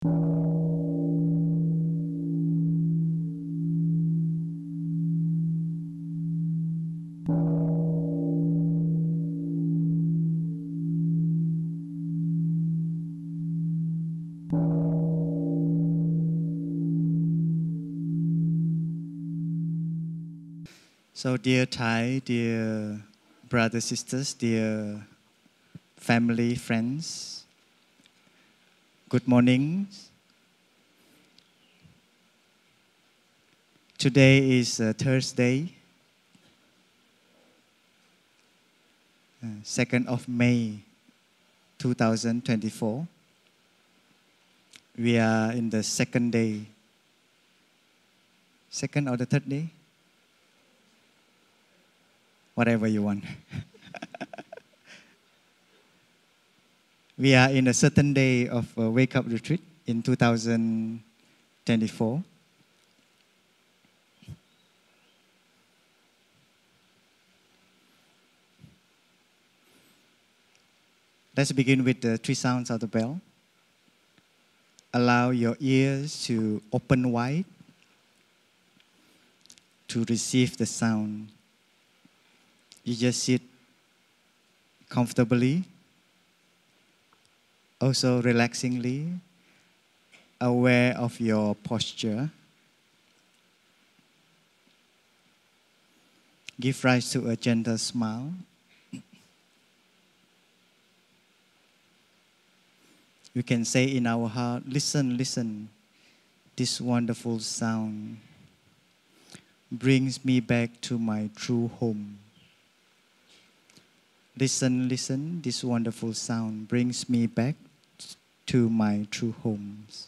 So, dear Thai, dear brothers, sisters, dear family, friends, good morning. Today is Thursday, 2nd of May, 2024. We are in the second day. Second or the third day? Whatever you want. We are in a certain day of Wake Up Retreat in 2024. Let's begin with the three sounds of the bell. Allow your ears to open wide to receive the sound. You just sit comfortably, also relaxingly, aware of your posture. Give rise to a gentle smile. We can say in our heart, listen, listen, this wonderful sound brings me back to my true home. Listen, listen, this wonderful sound brings me back to my true homes.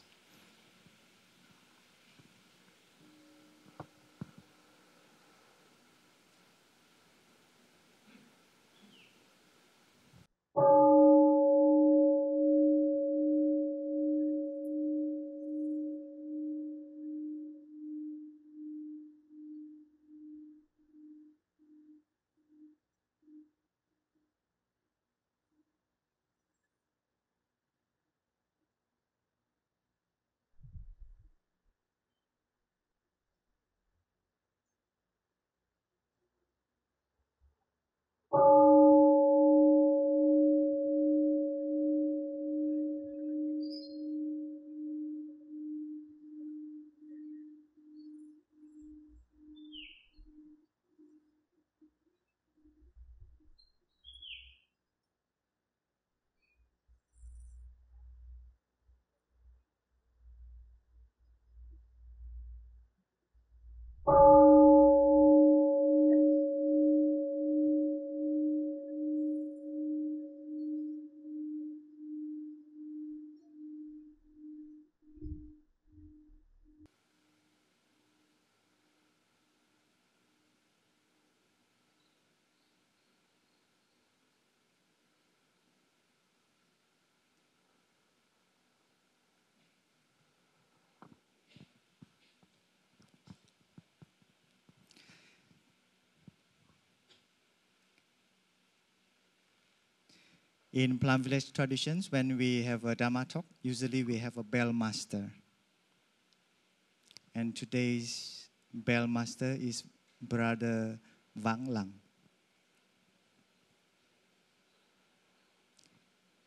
In Plum Village traditions, when we have a Dharma talk, usually we have a bell master. And today's bell master is Brother Vang Lang.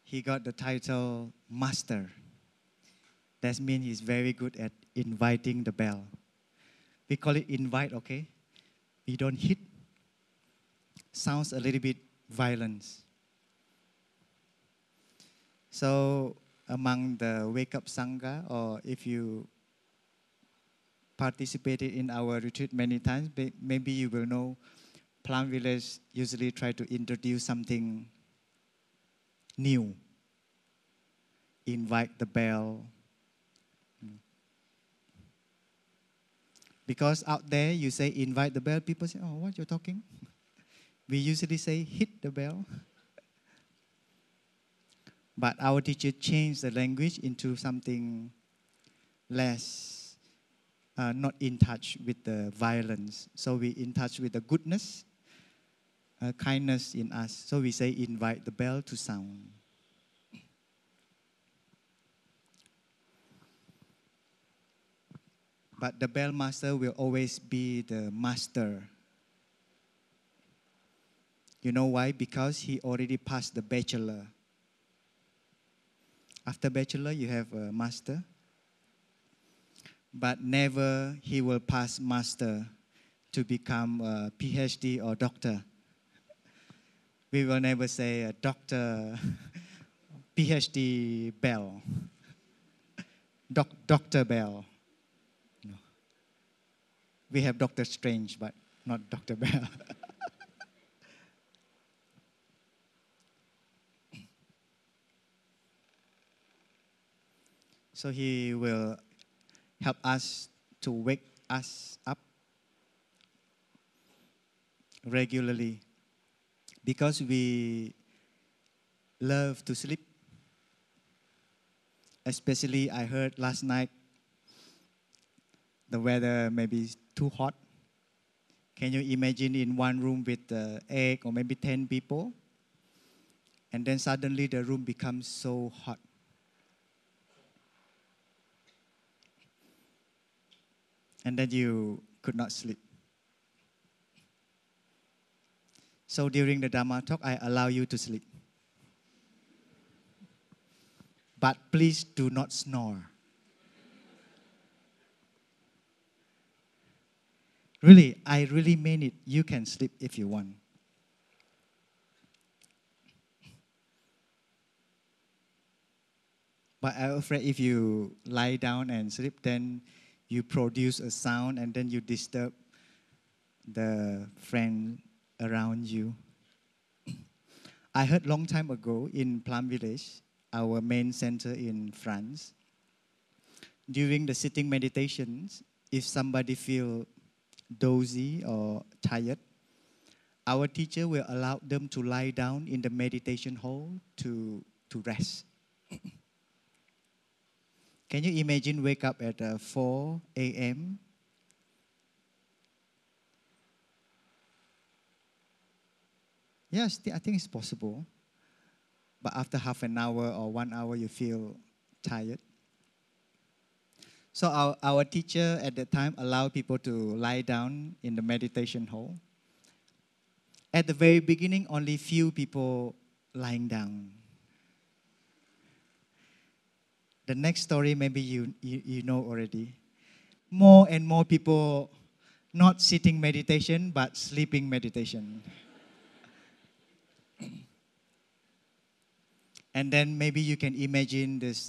He got the title Master. That means he's very good at inviting the bell. We call it invite, okay? We don't hit. Sounds a little bit violent. So among the Wake Up Sangha, or if you participated in our retreat many times, maybe you will know Plum Village usually try to introduce something new. Invite the bell. Because out there you say invite the bell, people say, oh, what you're talking? We usually say hit the bell. But our teacher changed the language into something less, not in touch with the violence. So we in touch with the goodness, kindness in us. So we say invite the bell to sound. But the bell master will always be the master. You know why? Because he already passed the bachelor. After bachelor, you have a master. But never he will pass master to become a PhD or doctor. We will never say a doctor, PhD Bell, Dr. Bell. No. We have Dr. Strange, but not Dr. Bell. So he will help us to wake us up regularly because we love to sleep. Especially, I heard last night the weather may be too hot. Can you imagine in one room with 8 or maybe 10 people? And then suddenly the room becomes so hot. And then you could not sleep. So during the Dharma talk, I allow you to sleep. But please do not snore. Really, I really mean it. You can sleep if you want. But I'm afraid if you lie down and sleep, then you produce a sound and then you disturb the friend around you. I heard long time ago in Plum Village, our main center in France, during the sitting meditations, if somebody feel dozy or tired, our teacher will allow them to lie down in the meditation hall to rest. Can you imagine wake up at 4 a.m.? Yes, I think it's possible. But after half an hour or 1 hour, you feel tired. So our teacher at that time allowed people to lie down in the meditation hall. At the very beginning, only few people lying down. The next story, maybe you know already. More and more people not sitting meditation, but sleeping meditation. And then maybe you can imagine this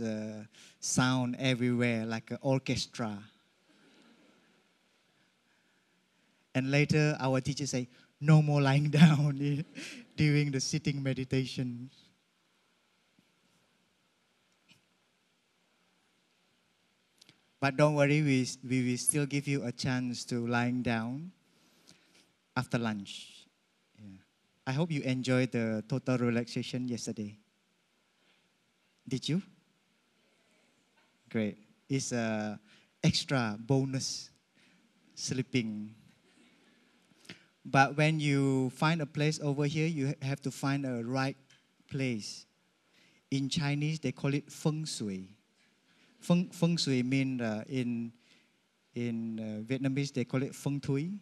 sound everywhere, like an orchestra. And later, our teacher say, no more lying down during the sitting meditation. But don't worry, we will still give you a chance to lying down after lunch. Yeah. I hope you enjoyed the total relaxation yesterday. Did you? Great. It's a extra bonus sleeping. But when you find a place over here, you have to find a right place. In Chinese, they call it feng shui. Feng shui means in Vietnamese, they call it feng thui.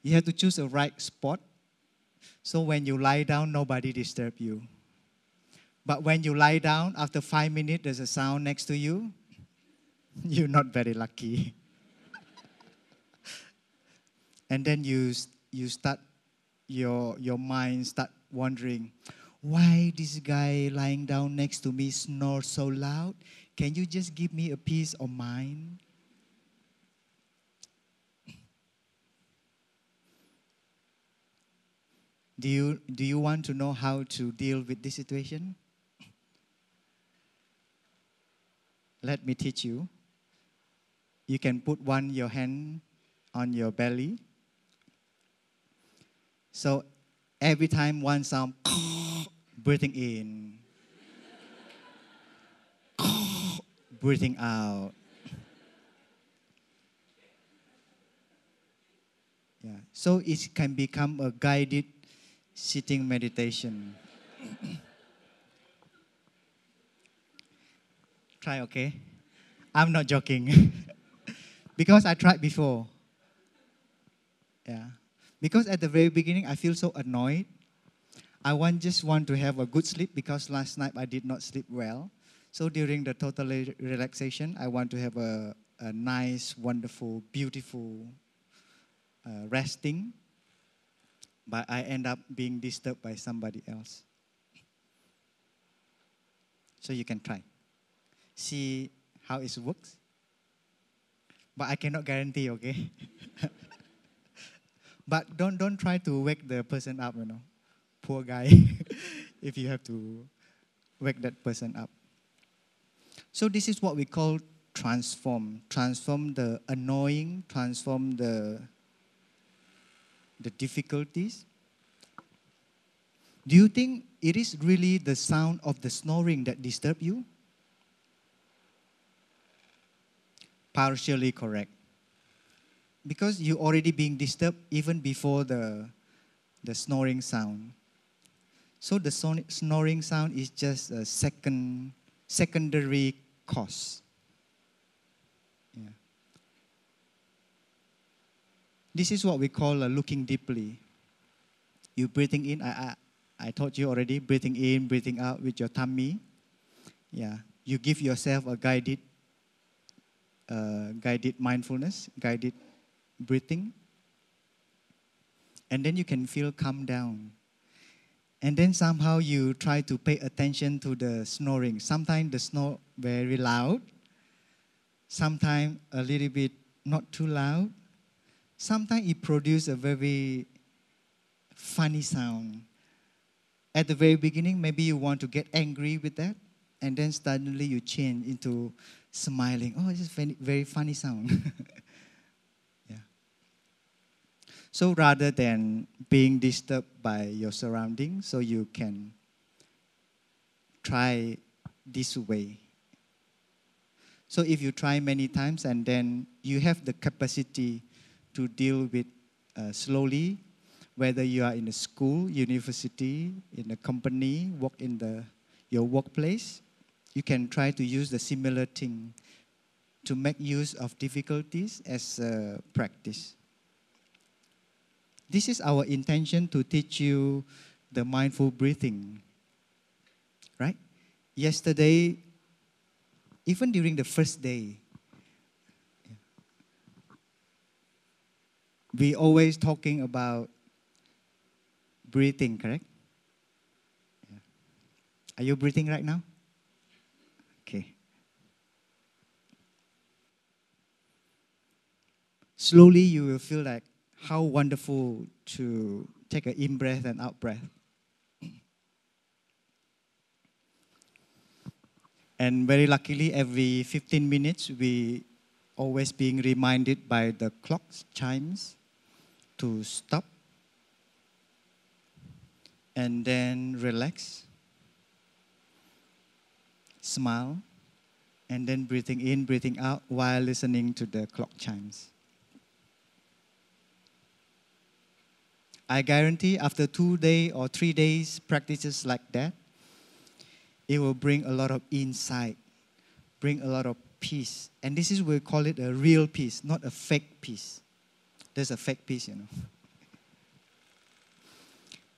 You have to choose a right spot. So when you lie down, nobody disturb you. But when you lie down, after 5 minutes, there's a sound next to you. You're not very lucky. And then you start, your mind start wondering, why this guy lying down next to me snores so loud? Can you just give me a peace of mind? Do you want to know how to deal with this situation? Let me teach you. You can put your hand on your belly. So every time one sound, breathing in, breathing out. Yeah. So it can become a guided sitting meditation. Try, okay? I'm not joking. Because I tried before. Yeah. Because at the very beginning, I feel so annoyed. Just want to have a good sleep because last night I did not sleep well. So during the total relaxation, I want to have a nice, wonderful, beautiful resting. But I end up being disturbed by somebody else. So you can try. See how it works. But I cannot guarantee, okay? But don't try to wake the person up, you know. Poor guy, if you have to wake that person up. So this is what we call transform. Transform the annoying, transform the difficulties. Do you think it is really the sound of the snoring that disturb you? Partially correct. Because you already being disturbed even before the snoring sound. So the snoring sound is just a secondary cause. Yeah. This is what we call looking deeply. You breathing in, I taught you already, breathing in, breathing out with your tummy. Yeah. You give yourself a guided mindfulness, guided breathing. And then you can feel calm down. And then somehow you try to pay attention to the snoring. Sometimes the snore very loud. Sometimes a little bit not too loud. Sometimes it produces a very funny sound. At the very beginning, maybe you want to get angry with that. And then suddenly you change into smiling. Oh, it's just very, very funny sound. Yeah. So rather than being disturbed by your surroundings, so you can try this way. So if you try many times and then you have the capacity to deal with slowly, whether you are in a school, university, in a company, work in your workplace, you can try to use the similar thing to make use of difficulties as a practice. This is our intention to teach you the mindful breathing, right? Yesterday, even during the first day, we always talking about breathing, correct? Yeah. Are you breathing right now? Okay. Slowly you will feel like how wonderful to take an in breath and out breath. And very luckily, every 15 minutes, we always being reminded by the clock's chimes to stop and then relax, smile, and then breathing in, breathing out while listening to the clock chimes. I guarantee after 2 days or 3 days practices like that, it will bring a lot of insight, bring a lot of peace. And this is, we call it a real peace, not a fake peace. There's a fake peace, you know.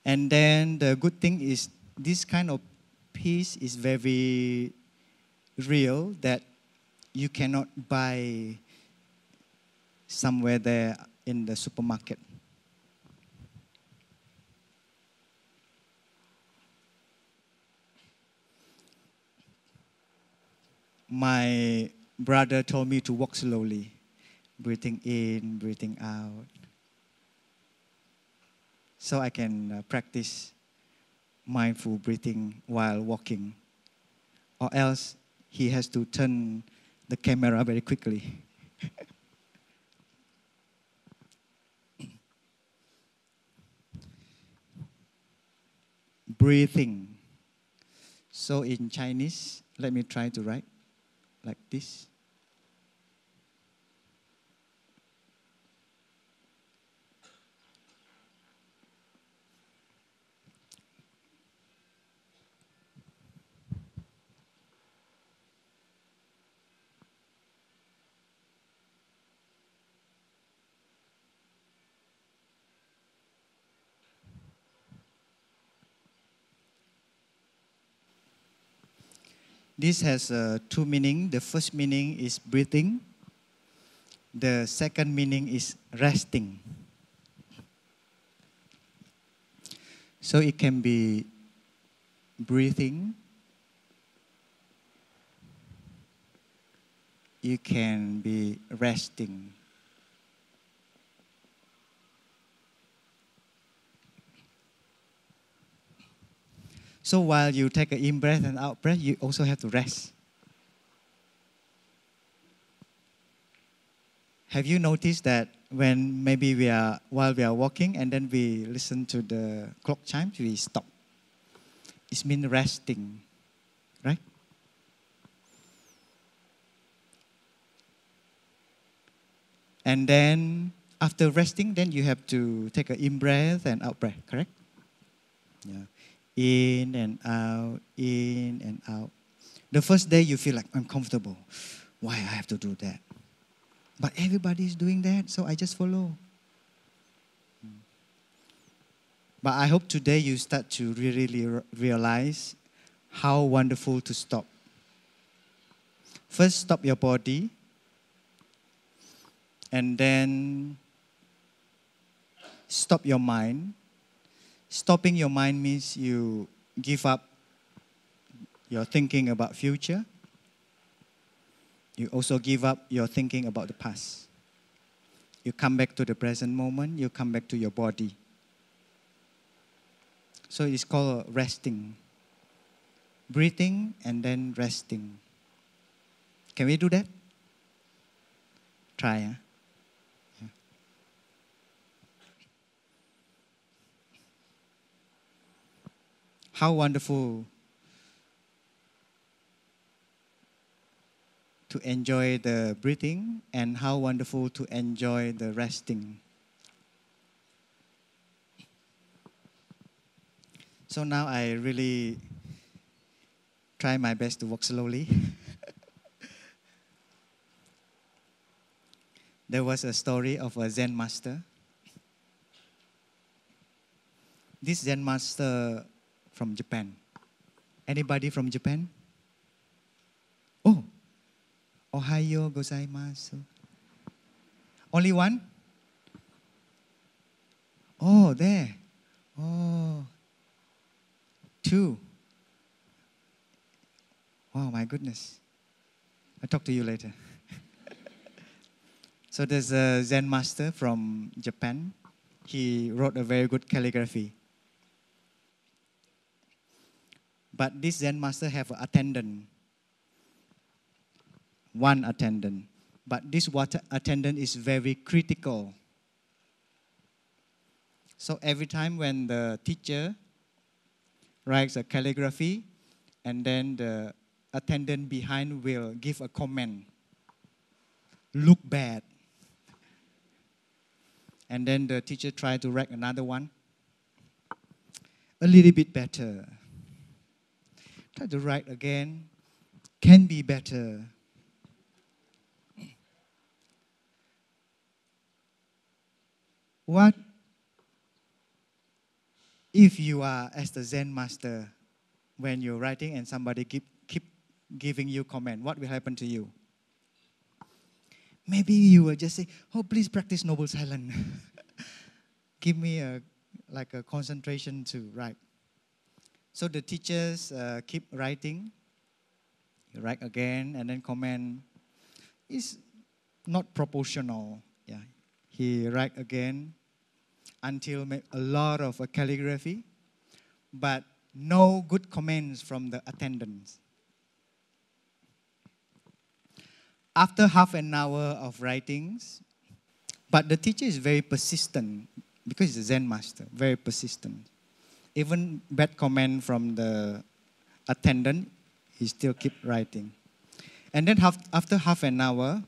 And then the good thing is this kind of peace is very real that you cannot buy somewhere there in the supermarket. My brother told me to walk slowly, breathing in, breathing out, so I can practice mindful breathing while walking. Or else he has to turn the camera very quickly. Breathing. So in Chinese, let me try to write like this. This has two meanings. The first meaning is breathing. The second meaning is resting. So it can be breathing. You can be resting. So while you take an in-breath and out-breath, you also have to rest. Have you noticed that when maybe while we are walking and then we listen to the clock chimes, we stop? It means resting, right? And then after resting, then you have to take an in-breath and out-breath, correct? Yeah. In and out, in and out. The first day you feel like uncomfortable. Why I have to do that? But everybody is doing that, so I just follow. But I hope today you start to really realize how wonderful to stop. First, stop your body. And then stop your mind. Stopping your mind means you give up your thinking about future. You also give up your thinking about the past. You come back to the present moment. You come back to your body. So it's called resting. Breathing and then resting. Can we do that? Try, huh? Yeah. How wonderful to enjoy the breathing and how wonderful to enjoy the resting. So now I really try my best to walk slowly. There was a story of a Zen master. This Zen master from Japan. Anybody from Japan? Oh, Ohayo gozaimasu. Only one? Oh, there. Oh, two. Oh, my goodness. I'll talk to you later. So there's a Zen master from Japan. He wrote a very good calligraphy. But this Zen master have an attendant. One attendant. But this attendant is very critical. So every time when the teacher writes a calligraphy, and then the attendant behind will give a comment. Look bad. And then the teacher try to write another one. A little bit better. Try to write again. Can be better. What if you are as the Zen master when you're writing and somebody keep giving you comment? What will happen to you? Maybe you will just say, oh, please practice noble silence. Give me a concentration to write. So the teachers keep writing. You write again and then comment. It's not proportional. Yeah. He write again until make a lot of calligraphy, but no good comments from the attendants. After half an hour of writings, but the teacher is very persistent because he's a Zen master, very persistent. Even bad comment from the attendant, he still keep writing. And then after half an hour,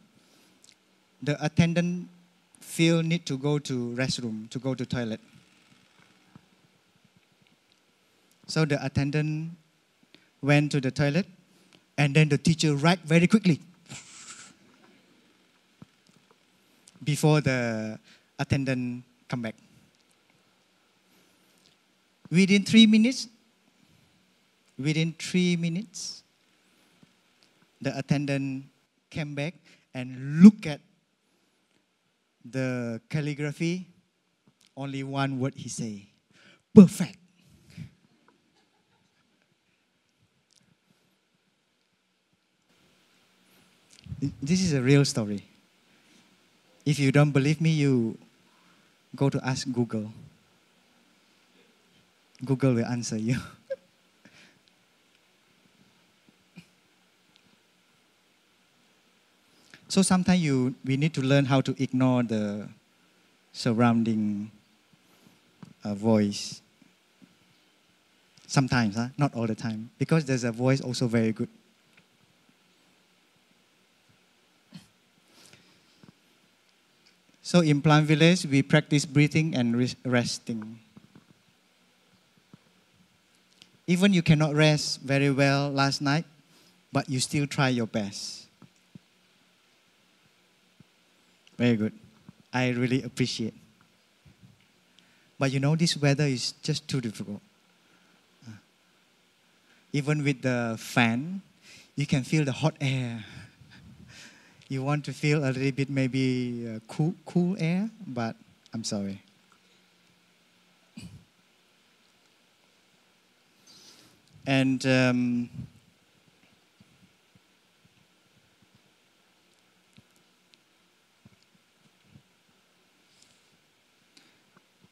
the attendant feel need to go to restroom, to go to toilet. So the attendant went to the toilet, and then the teacher write very quickly before the attendant come back. Within 3 minutes, The attendant came back and looked at the calligraphy. Only one word he say, perfect. This is a real story. If you don't believe me, you go to ask Google. Google will answer you. So sometimes we need to learn how to ignore the surrounding voice. Sometimes, not all the time, because there's a voice also very good. So in Plant Village, we practice breathing and resting. Even you cannot rest very well last night, but you still try your best. Very good. I really appreciate. But you know, this weather is just too difficult. Even with the fan, you can feel the hot air. You want to feel a little bit maybe cool air, but I'm sorry. And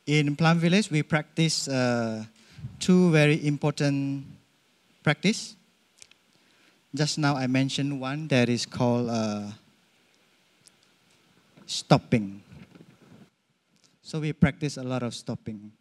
in Plum Village, we practice two very important practice. Just now I mentioned one that is called stopping. So we practice a lot of stopping.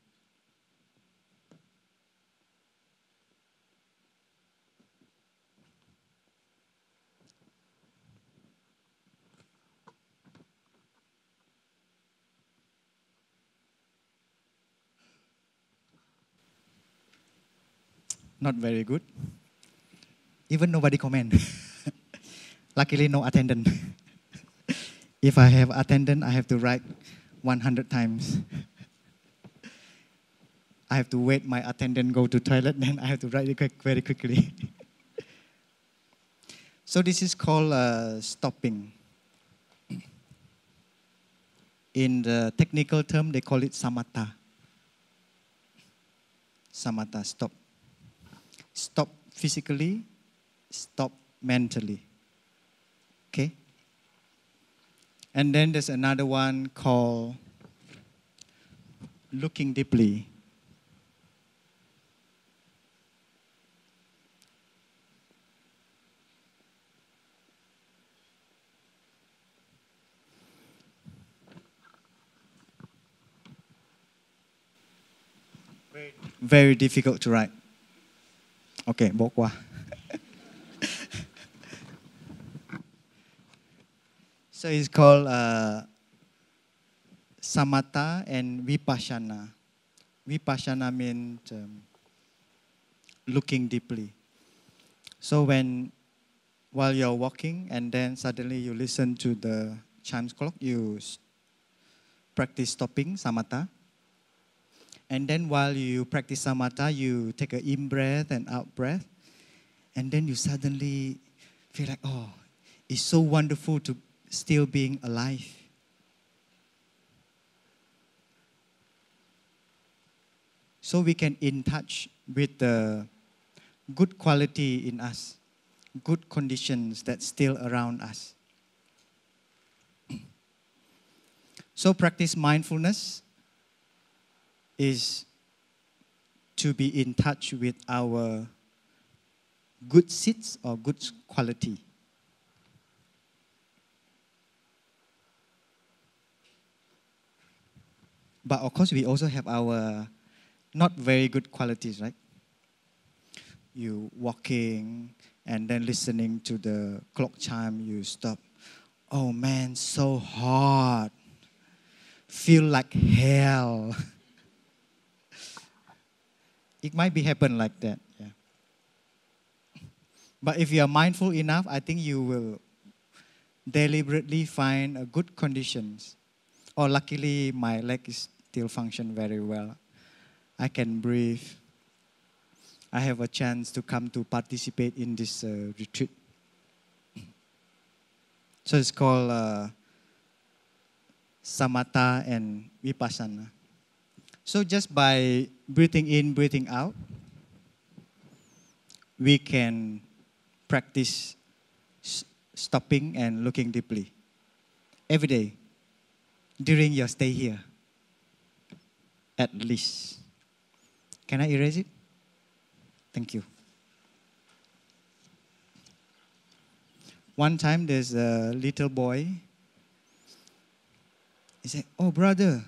Not very good. Even nobody comment. Luckily, no attendant. If I have attendant, I have to write 100 times. I have to wait my attendant go to toilet, then I have to write it very quickly. So this is called stopping. In the technical term, they call it samatha. Samatha, stop. Stop physically, stop mentally. Okay? And then there's another one called looking deeply. Very difficult to write. Okay, bỏ qua. So it's called samatha and vipassana. Vipassana means looking deeply. So while you're walking and then suddenly you listen to the chimes clock, you practice stopping, samatha. And then while you practice samatha, you take an in breath and out breath. And then you suddenly feel like, oh, it's so wonderful to still being alive. So we can in touch with the good quality in us, good conditions that's still around us. So practice mindfulness is to be in touch with our good seeds or good quality. But of course, we also have our not very good qualities, right? You walking and then listening to the clock chime, you stop. Oh man, so hot. Feel like hell. It might be happen like that, yeah. But if you are mindful enough, I think you will deliberately find good conditions. Or luckily, my leg is still function very well. I can breathe. I have a chance to come to participate in this retreat. So it's called samatha and vipassana. So just by breathing in, breathing out, we can practice stopping and looking deeply every day during your stay here, at least. Can I erase it? Thank you. One time there's a little boy. He said, "Oh, brother,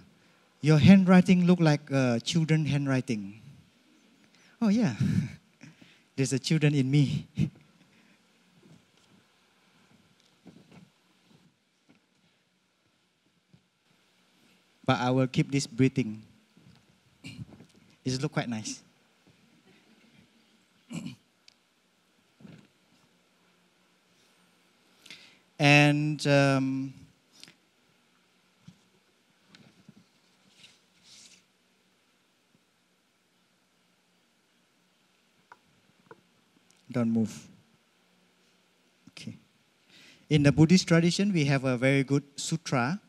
your handwriting look like children handwriting." Oh, yeah. There's a children in me. But I will keep this breathing. It looks quite nice. And don't move. Okay. In the Buddhist tradition, we have a very good sutra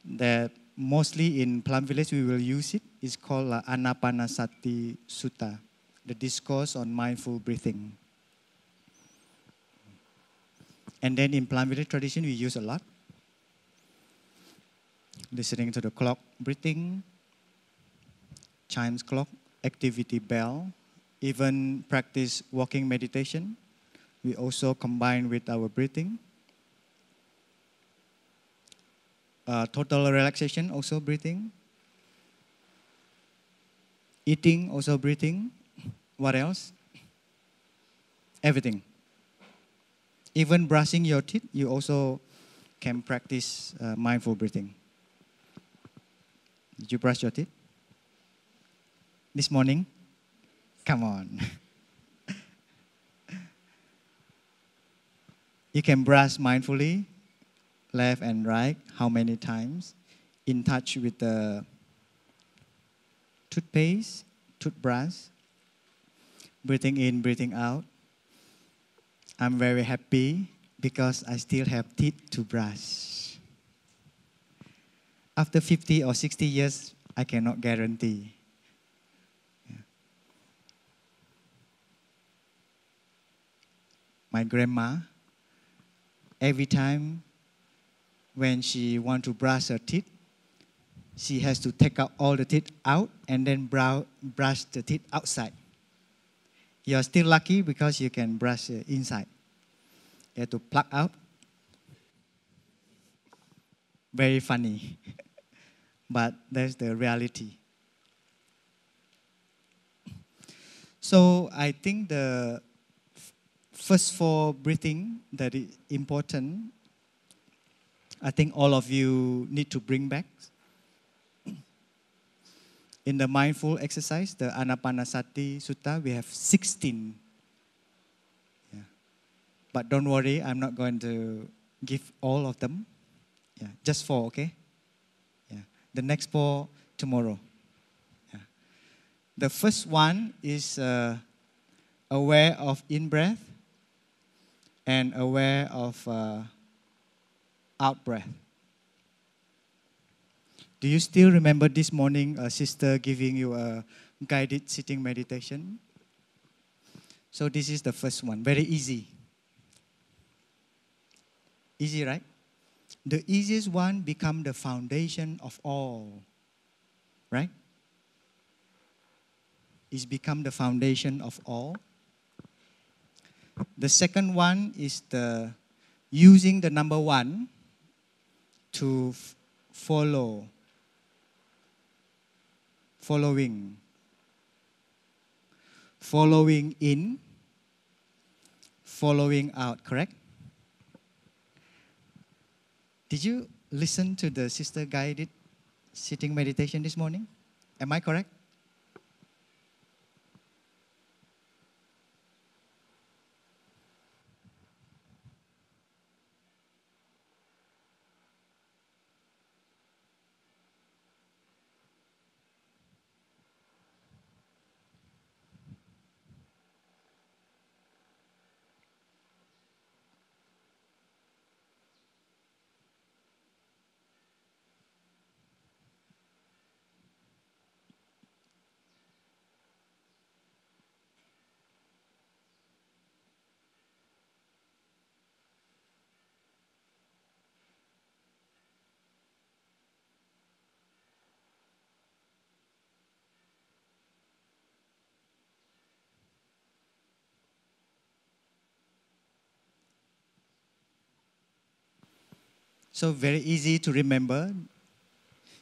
that mostly in Plum Village we will use it. It's called Anapanasati Sutta, the discourse on mindful breathing. And then in Plum Village tradition, we use a lot. Listening to the clock breathing, chimes clock, activity bell, even practice walking meditation. We also combine with our breathing. Total relaxation, also breathing. Eating, also breathing. What else? Everything. Even brushing your teeth, you also can practice mindful breathing. Did you brush your teeth this morning? Come on. You can brush mindfully, left and right, how many times? In touch with the toothpaste, toothbrush, breathing in, breathing out. I'm very happy because I still have teeth to brush. After 50 or 60 years, I cannot guarantee. Yeah. My grandma, every time when she wants to brush her teeth, she has to take out all the teeth out and then brush the teeth outside. You're still lucky because you can brush inside. You have to pluck out. Very funny. But that's the reality. So I think the first four breathing that is important, I think all of you need to bring back. In the mindful exercise, the Anapanasati Sutta, we have 16. Yeah. But don't worry, I'm not going to give all of them. Yeah. Just 4, okay? Yeah. The next 4 tomorrow. Yeah. The first one is aware of in-breath and aware of out-breath. Do you still remember this morning a sister giving you a guided sitting meditation? So this is the first one, very easy. Easy, right? The easiest one become the foundation of all, right? It's become the foundation of all. The second one is the using the number 1 to following, following in, following out, correct? Did you listen to the sister guided sitting meditation this morning? Am I correct? So very easy to remember.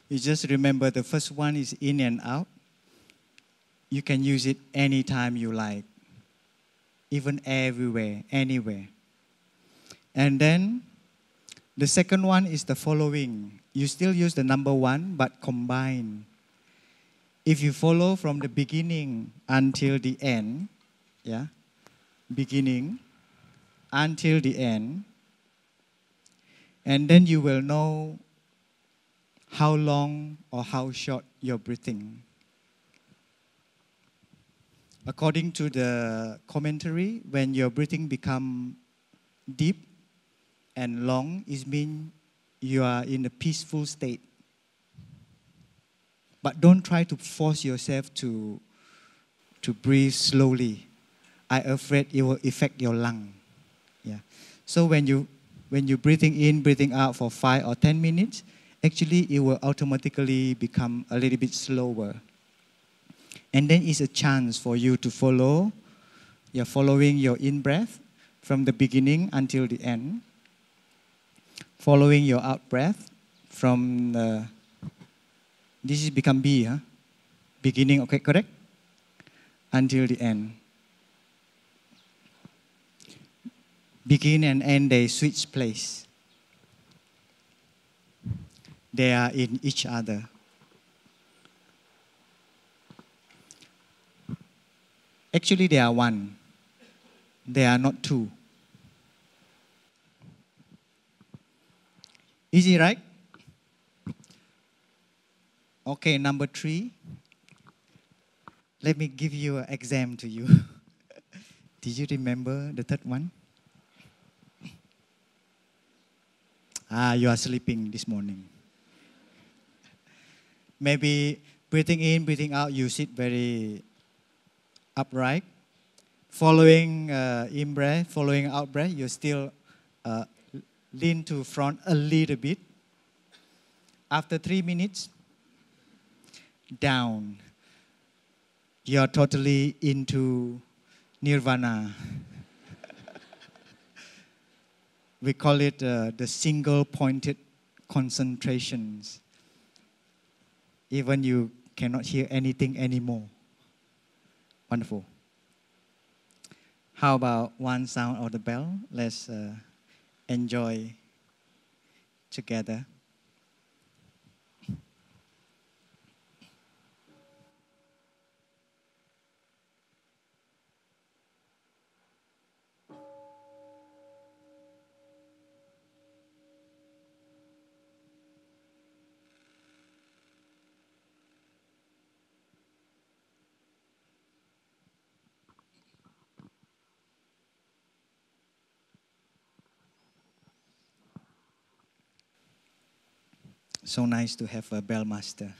You just remember the first one is in and out. You can use it anytime you like, even everywhere, anywhere. And then the second one is the following. You still use the number one, but combine. If you follow from the beginning until the end, yeah, beginning until the end, and then you will know how long or how short you're breathing. According to the commentary, when your breathing become deep and long, it means you are in a peaceful state. But don't try to force yourself to breathe slowly. I'm afraid it will affect your lung. Yeah. So when you breathing in, breathing out for 5 or 10 minutes, actually it will automatically become a little bit slower. And then it's a chance for you to follow. You're following your in-breath from the beginning until the end. Following your out-breath from the... This is become B, huh? Beginning, okay, correct? Until the end. Begin and end, they switch place. They are in each other. Actually, they are one. They are not two. Easy, right? Okay, number 3. Let me give you an exam to you. Did you remember the third one? You are sleeping this morning. Maybe breathing in, breathing out, you sit very upright. Following in-breath, following out-breath, you still lean to front a little bit. After 3 minutes, down. You are totally into nirvana. We call it the single-pointed concentrations. Even you cannot hear anything anymore. Wonderful. How about one sound of the bell? Let's enjoy together. So nice to have a bell master.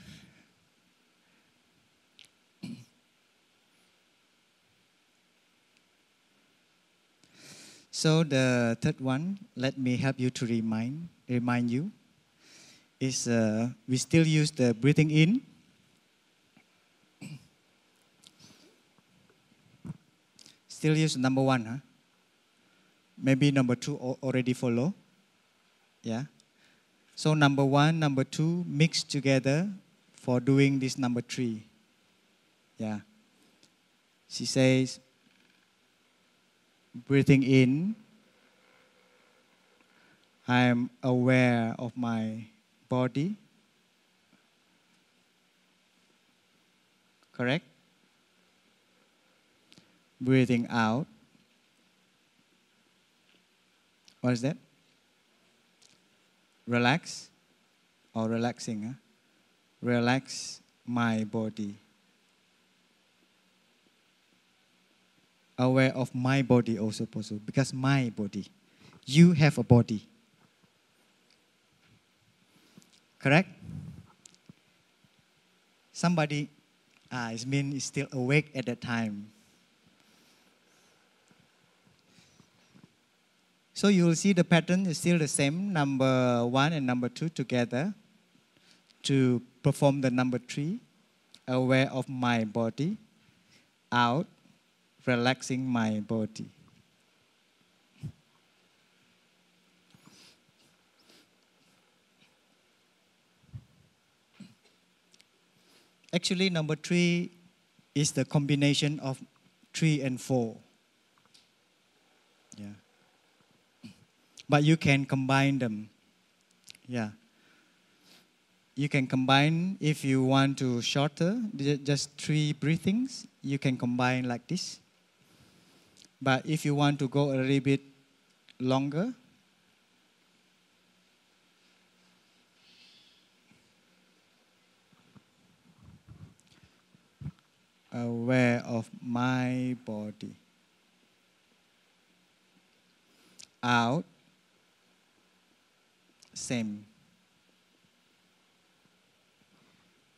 So the third one, let me help you to remind you, is we still use the breathing in. Still use number 1, huh? Maybe number 2 already follow. Yeah. So number 1, number 2 mix together for doing this number 3. Yeah. She says, breathing in, I am aware of my body. Correct? Breathing out. What is that? Relax or relaxing? Huh? Relax my body. Aware of my body also possible, because my body. You have a body. Correct? Somebody, it means is still awake at that time. So you will see the pattern is still the same, number 1 and number 2 together to perform the number 3, aware of my body, out, relaxing my body. Actually, number 3 is the combination of 3 and 4. Yeah. But you can combine them. Yeah. You can combine if you want to shorter, just 3 breathings, you can combine like this. But if you want to go a little bit longer, aware of my body. Out, same.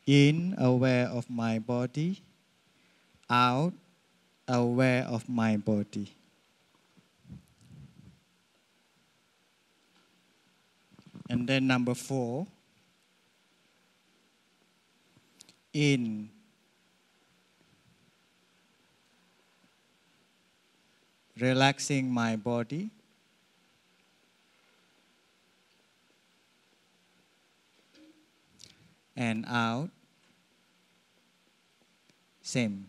In, aware of my body. Out, aware of my body. And then number 4, in, relaxing my body. And out, same.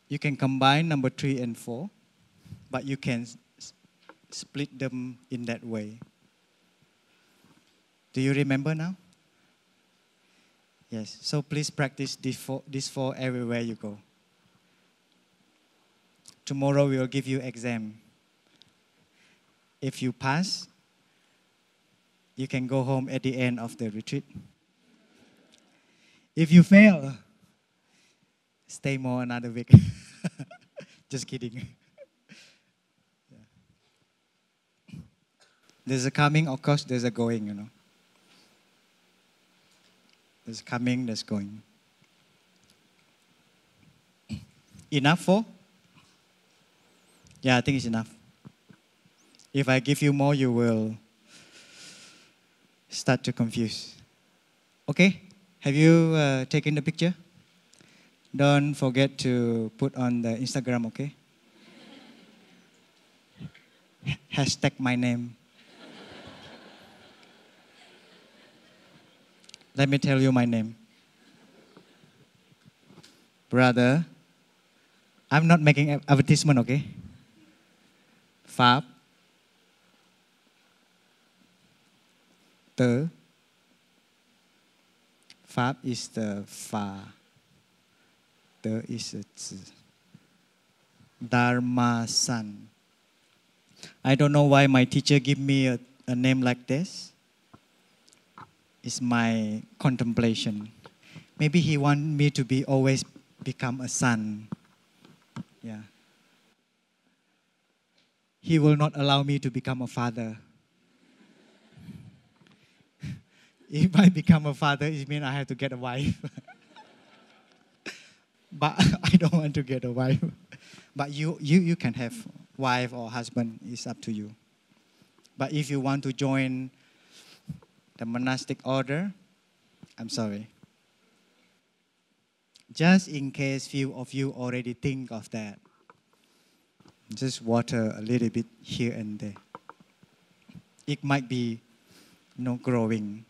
You can combine number 3 and 4, but you can split them in that way. Do you remember now? Yes. So please practice this four everywhere you go. Tomorrow we will give you exam. If you pass, you can go home at the end of the retreat. If you fail, stay more another week. Just kidding. There's a coming, of course, there's a going, you know. There's coming, there's going. Enough for? Yeah, I think it's enough. If I give you more, you will start to confuse. Okay? Have you taken the picture? Don't forget to put on the Instagram, okay? Hashtag my name. Let me tell you my name. Brother, I'm not making advertisement, okay? Phap. The. Phap is the Fa. The is a Z. Dharma son. I don't know why my teacher give me a name like this. It's my contemplation. Maybe he want me to be always become a son. Yeah. He will not allow me to become a father. If I become a father, it means I have to get a wife. But I don't want to get a wife. But you can have wife or husband. It's up to you. But if you want to join the monastic order, I'm sorry. Just in case few of you already think of that, just water a little bit here and there. It might be growing.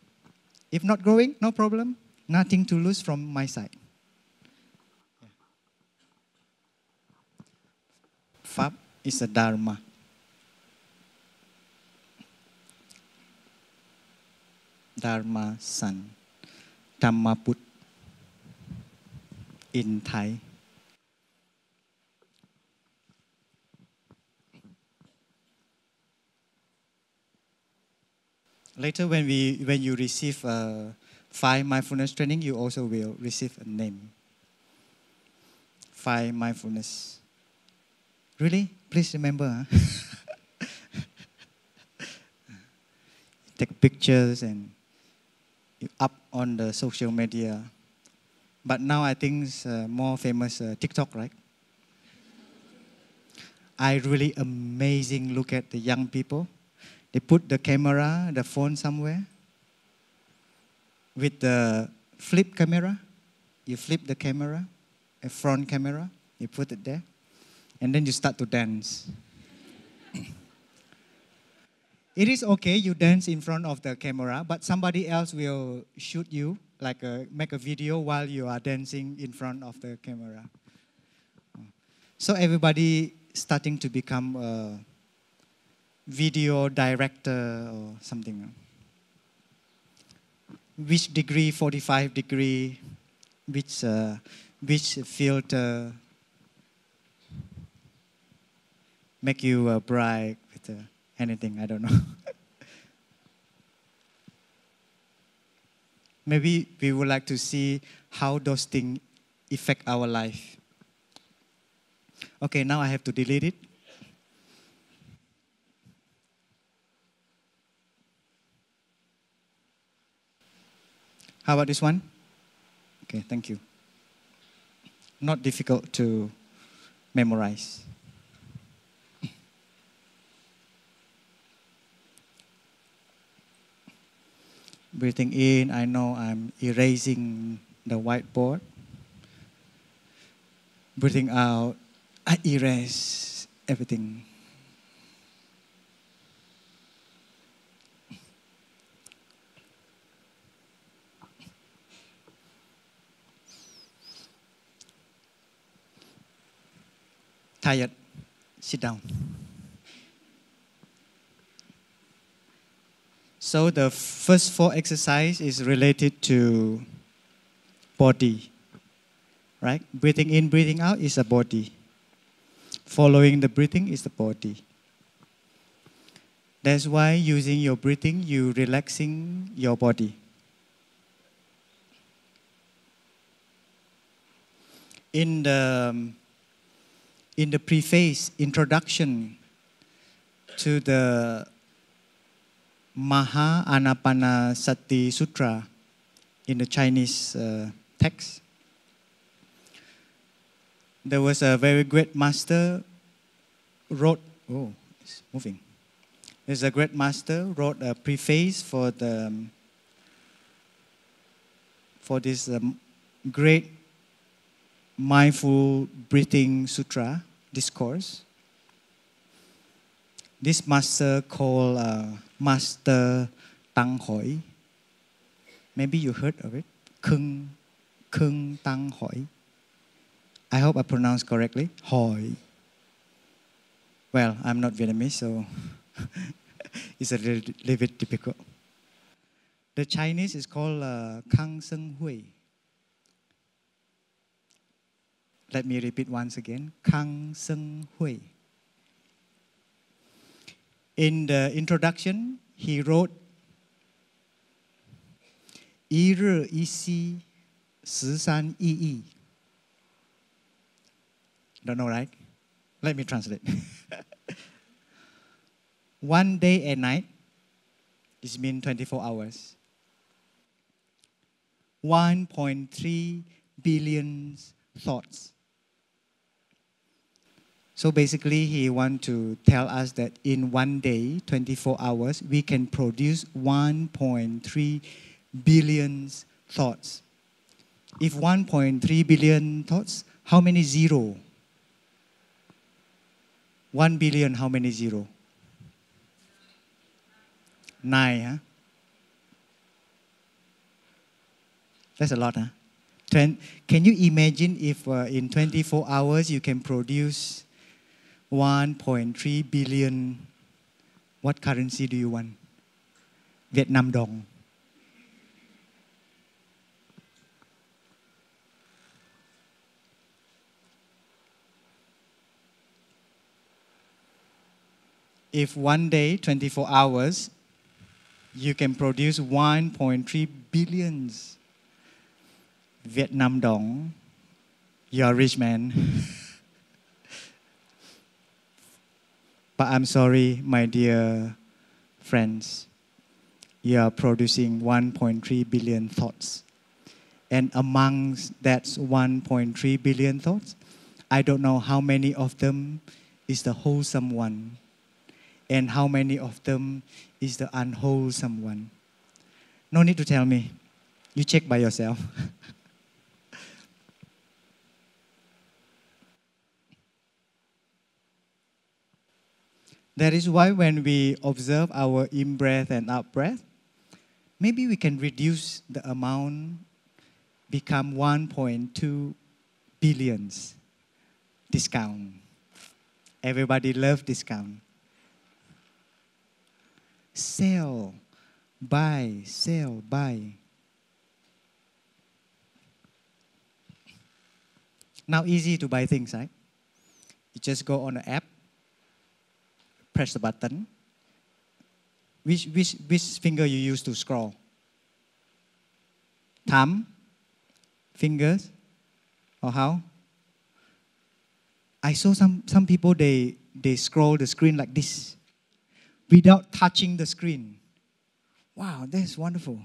If not growing, no problem. Nothing to lose from my side. Phap is a Dharma. Dharma son. Dhamma Put in Thai. Later when you receive 5 mindfulness training, you also will receive a name. 5 mindfulness. Really? Please remember. Huh? Take pictures and you up on the social media. But now I think it's more famous TikTok, right? I really amazing look at the young people. They put the camera, the phone somewhere. With the flip camera, you flip the camera, a front camera, you put it there. And then you start to dance. It is okay you dance in front of the camera, but somebody else will shoot you, like make a video while you are dancing in front of the camera. So everybody starting to become a video director or something. Which degree, 45 degree, which filter make you bright with anything, I don't know. Maybe we would like to see how those things affect our life. Okay, now I have to delete it. How about this one? Okay, thank you. Not difficult to memorize. Breathing in, I know I'm erasing the whiteboard. Breathing out, I erase everything. Tired, sit down. So the first 4 exercise is related to body, right? Breathing in, breathing out is a body. Following the breathing is the body. That's why using your breathing, you relaxing your body. In the preface, introduction to the Maha Anapanasati Sutra in the Chinese text, there was a very great master wrote, oh, it's moving. There's a great master wrote a preface for this great mindful breathing sutra discourse. This master called Master Tang Hoi. Maybe you heard of it. Kung Tang Hoi. I hope I pronounced correctly. Hoi. Well, I'm not Vietnamese, so it's a little bit difficult. The Chinese is called Kang Seng Hui. Let me repeat once again. Kang Seng Hui. In the introduction, he wrote, 一日一息13意义. Don't know, right? Let me translate. One day and night, this means 24 hours. 1.3 billion thoughts. So basically, he wants to tell us that in one day, 24 hours, we can produce 1.3 billion thoughts. If 1.3 billion thoughts, how many zero? 1 billion, how many zero? 9, huh? That's a lot, huh? Can you imagine if in 24 hours you can produce 1.3 billion, what currency do you want? Vietnam dong. If one day, 24 hours, you can produce 1.3 billion Vietnam dong, you're a rich man. But I'm sorry, my dear friends, you are producing 1.3 billion thoughts. And amongst that 1.3 billion thoughts, I don't know how many of them is the wholesome one and how many of them is the unwholesome one. No need to tell me. You check by yourself. That is why when we observe our in-breath and out-breath, maybe we can reduce the amount, become 1.2 billions discount. Everybody loves discount. Sell, buy, sell, buy. Now easy to buy things, right? You just go on the app, press the button. Which finger you use to scroll? Thumb? Fingers? Or how? I saw some people, they scroll the screen like this without touching the screen. Wow, that's wonderful.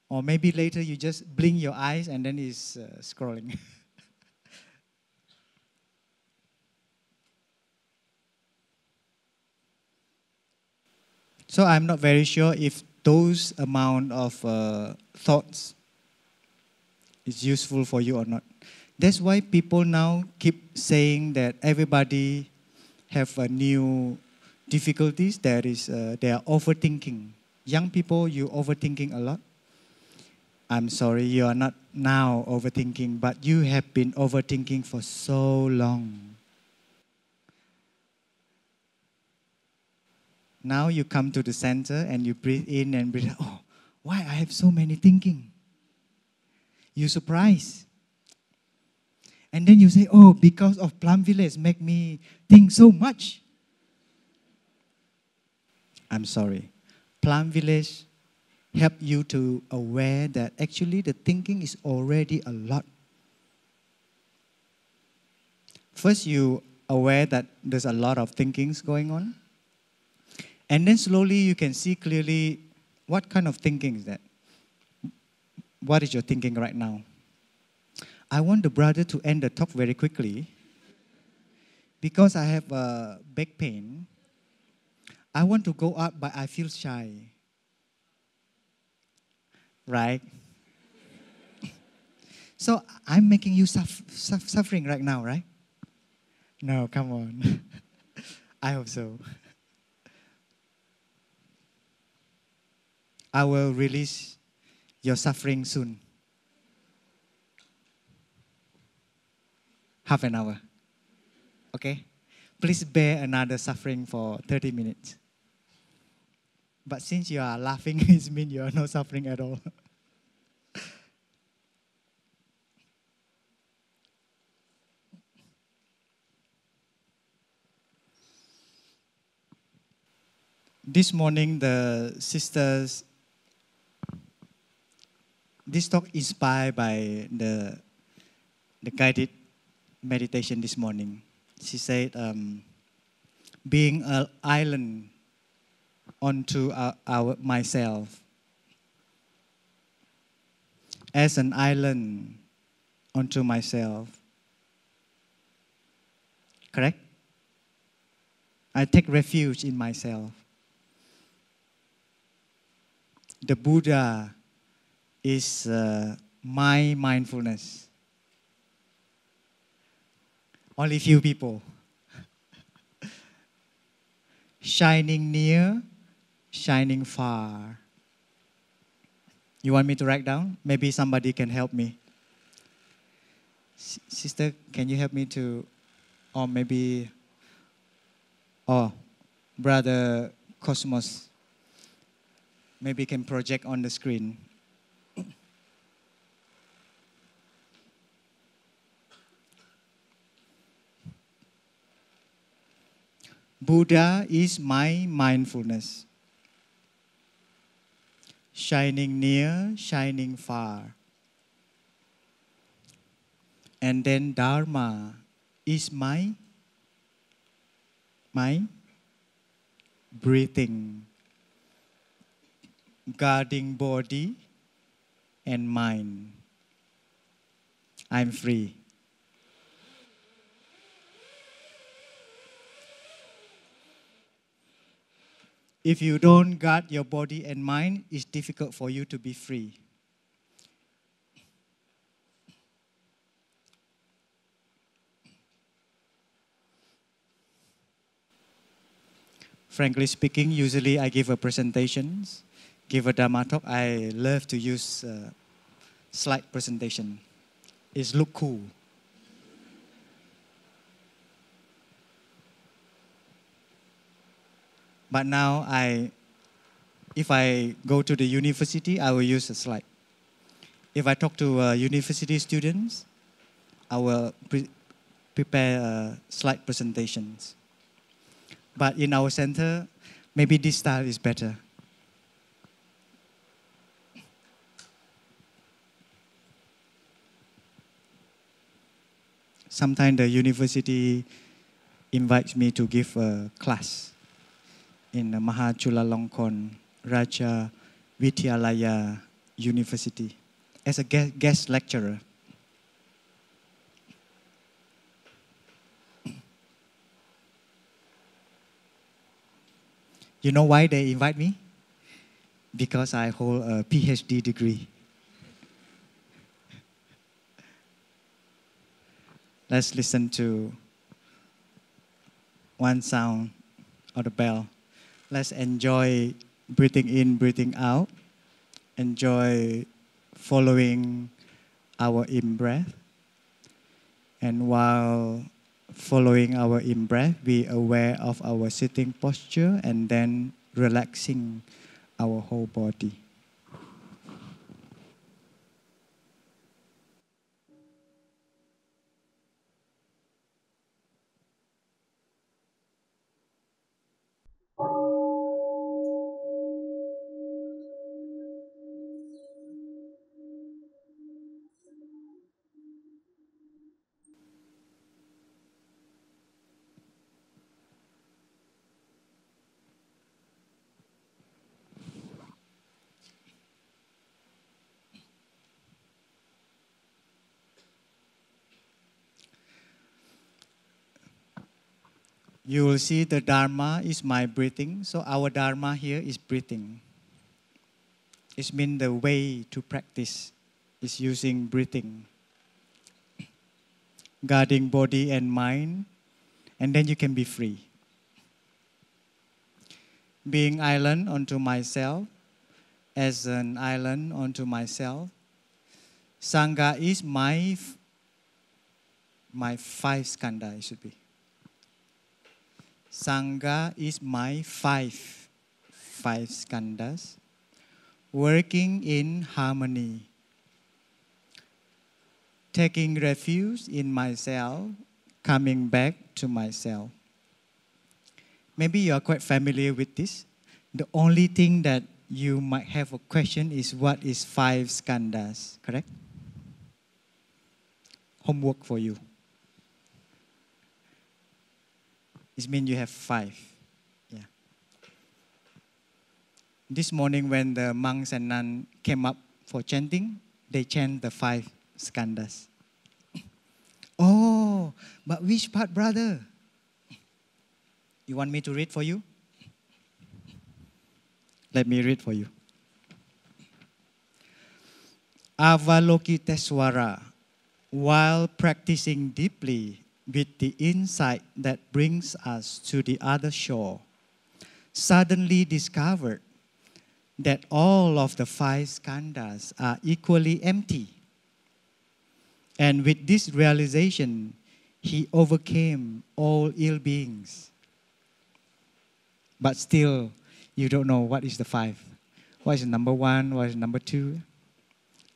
Or maybe later you just blink your eyes and then it's scrolling. So I'm not very sure if those amount of thoughts is useful for you or not. That's why people now keep saying that everybody have a new difficulties. They are overthinking. Young people, you overthinking a lot. I'm sorry, you are not now overthinking, but you have been overthinking for so long. Now you come to the center and you breathe in and breathe out. Oh, why I have so many thinking? You surprise. And then you say, oh, because of Plum Village make me think so much. I'm sorry. Plum Village help you to aware that actually the thinking is already a lot. First, you aware that there's a lot of thinkings going on. And then slowly you can see clearly what kind of thinking is that. What is your thinking right now? I want the brother to end the talk very quickly because I have a back pain. I want to go out, but I feel shy. Right? So I'm making you suffering right now, right? No, come on. I hope so. I will release your suffering soon. Half an hour. Okay? Please bear another suffering for 30 minutes. But since you are laughing, it means you are not suffering at all. This morning, the sisters, this talk inspired by the guided meditation this morning. She said, being an island onto myself. As an island onto myself. Correct? I take refuge in myself. The Buddha is my mindfulness. Only few people. Shining near, shining far. You want me to write down? Maybe somebody can help me. Sister, can you help me to, or maybe, Brother Cosmos, maybe can project on the screen. Buddha is my mindfulness. Shining near, shining far. And then Dharma is my breathing, guarding body and mind. I'm free. If you don't guard your body and mind, it's difficult for you to be free. Frankly speaking, usually I give a presentations, give a Dharma talk. I love to use slide presentation. It look cool. But now if I go to the university, I will use a slide. If I talk to university students, I will prepare slide presentations. But in our center, maybe this style is better. Sometimes the university invites me to give a class in the Mahachulalongkorn Raja Vidyalaya University as a guest lecturer. You know why they invite me? Because I hold a PhD degree. Let's listen to one sound of the bell. Let's enjoy breathing in, breathing out. Enjoy following our in-breath. And while following our in-breath, be aware of our sitting posture and then relaxing our whole body. You will see the Dharma is my breathing. So our Dharma here is breathing. It means the way to practice is using breathing. Guarding body and mind, and then you can be free. Being island onto myself, as an island onto myself. Sangha is my five skandha, it should be. Sangha is my five skandhas, working in harmony, taking refuge in myself, coming back to myself. Maybe you are quite familiar with this. The only thing that you might have a question is what is five skandhas, correct? Homework for you. It means you have five. Yeah. This morning when the monks and nuns came up for chanting, they chant the five skandhas. Oh, but which part, brother? You want me to read for you? Let me read for you. Avalokiteswara, while practicing deeply with the insight that brings us to the other shore, suddenly discovered that all of the five skandhas are equally empty. And with this realization, he overcame all ill beings. But still, you don't know what is the five. What is number one? What is number two?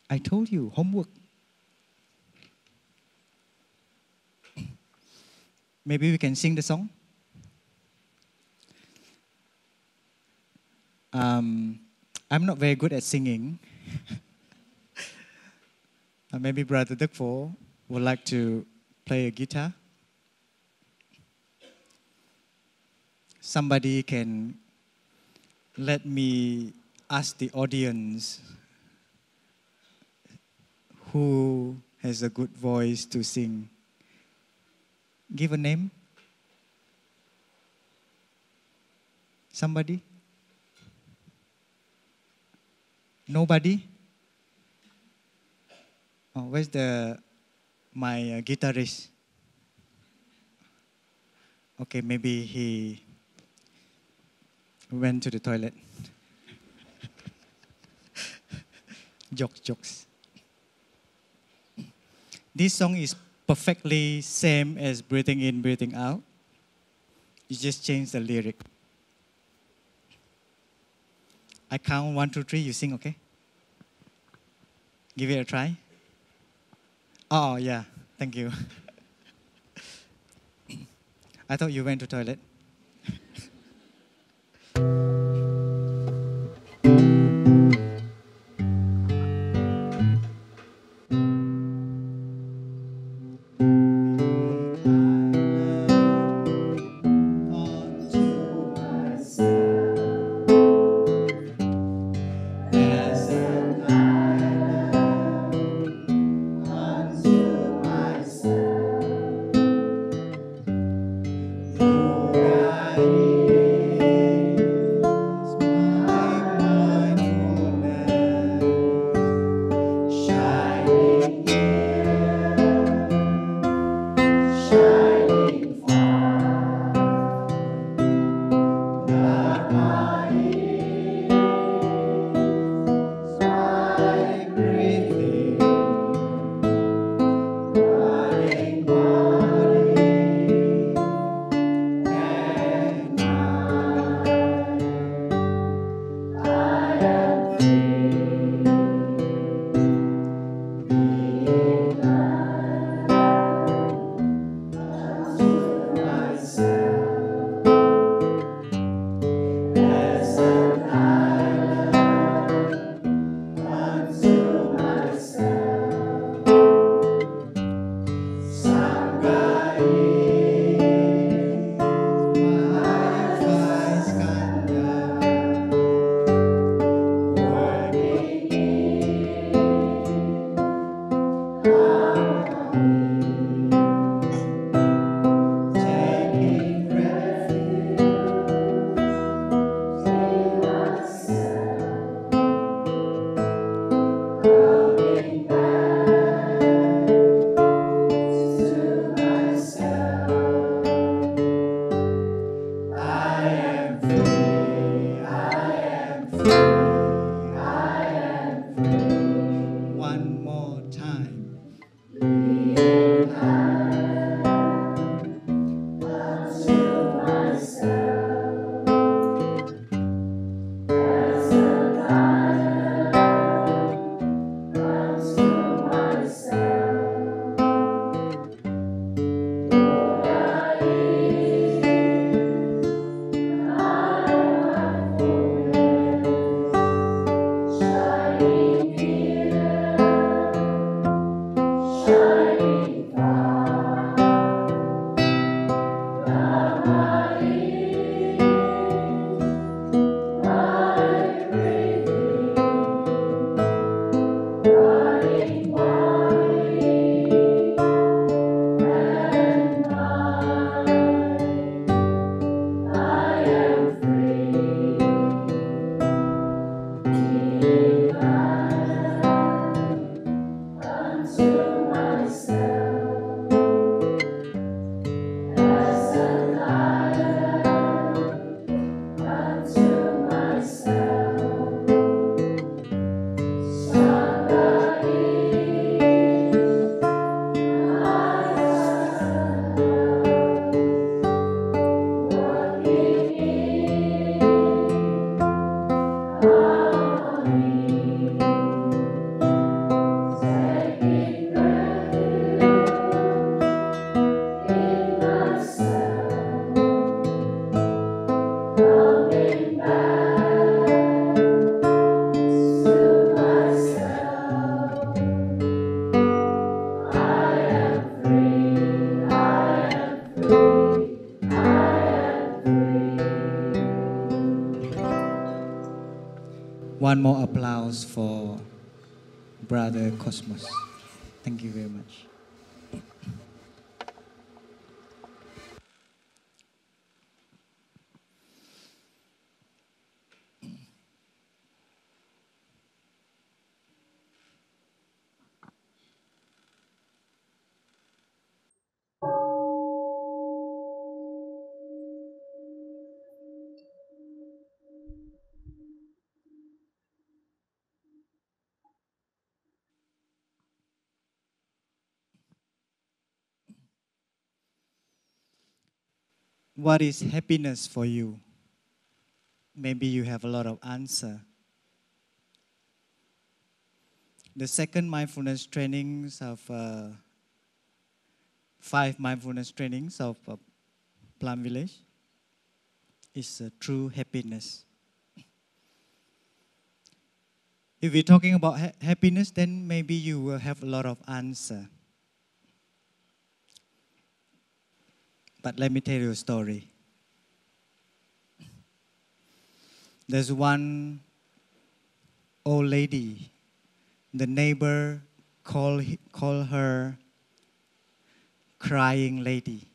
I told you, homework. Maybe we can sing the song. I'm not very good at singing. Maybe Brother Dekpo would like to play a guitar. Somebody can let me ask the audience who has a good voice to sing. Give a name. Somebody? Nobody? Oh, where's my guitarist? Okay, maybe he went to the toilet. Jokes. This song is perfectly same as breathing in, breathing out. You just change the lyric. I count 1, 2, 3. You sing, okay? Give it a try. Oh yeah, thank you. I thought you went to toilet. One more time. One more applause for Brother Cosmos. Thank you very much. What is happiness for you? Maybe you have a lot of answer. The second mindfulness trainings of 5 mindfulness trainings of Plum Village is true happiness. If we're talking about happiness, then maybe you will have a lot of answer. But let me tell you a story. There's one old lady. The neighbor call her crying lady.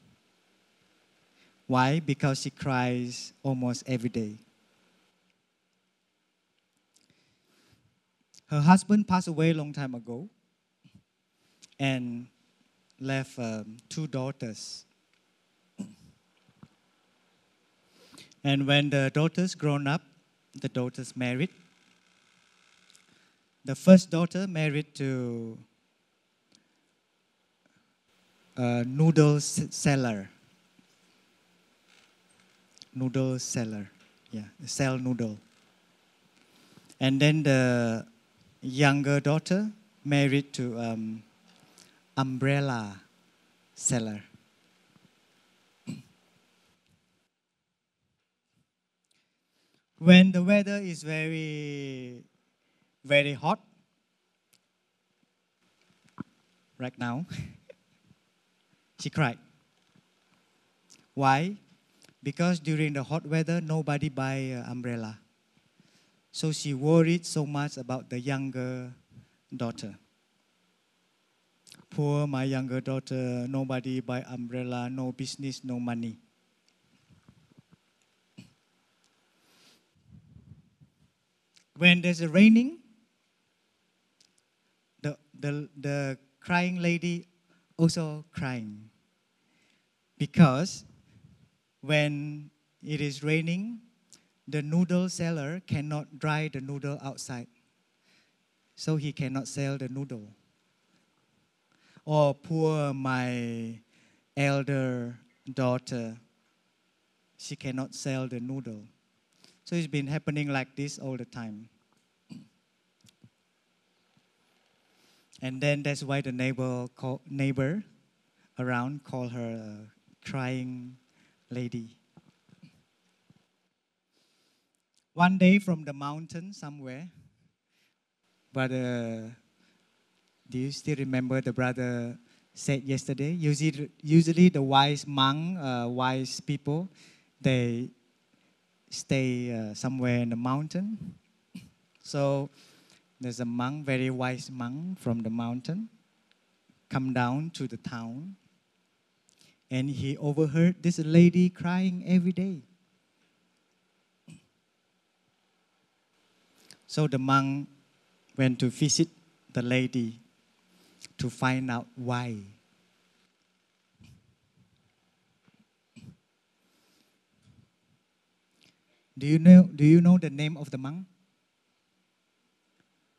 Why? Because she cries almost every day. Her husband passed away a long time ago and left 2 daughters. And when the daughters grown up, the daughters married. The first daughter married to a noodle seller. Noodle seller, yeah, sell noodle. And then the younger daughter married to umbrella seller. When the weather is very, very hot, right now, she cried. Why? Because during the hot weather, nobody buy an umbrella. So she worried so much about the younger daughter. Poor my younger daughter, nobody buy umbrella, no business, no money. When there's a raining, the crying lady also crying. Because when it is raining, the noodle seller cannot dry the noodle outside. So he cannot sell the noodle. Oh, poor my elder daughter, she cannot sell the noodle. So it's been happening like this all the time. And then that's why the neighbor around call her a crying lady. One day from the mountain somewhere, brother, do you still remember the brother said yesterday? Usually the wise monk, wise people, they stay somewhere in the mountain. So there's a monk, very wise monk from the mountain, come down to the town, and he overheard this lady crying every day. So the monk went to visit the lady to find out why. Do you know the name of the monk?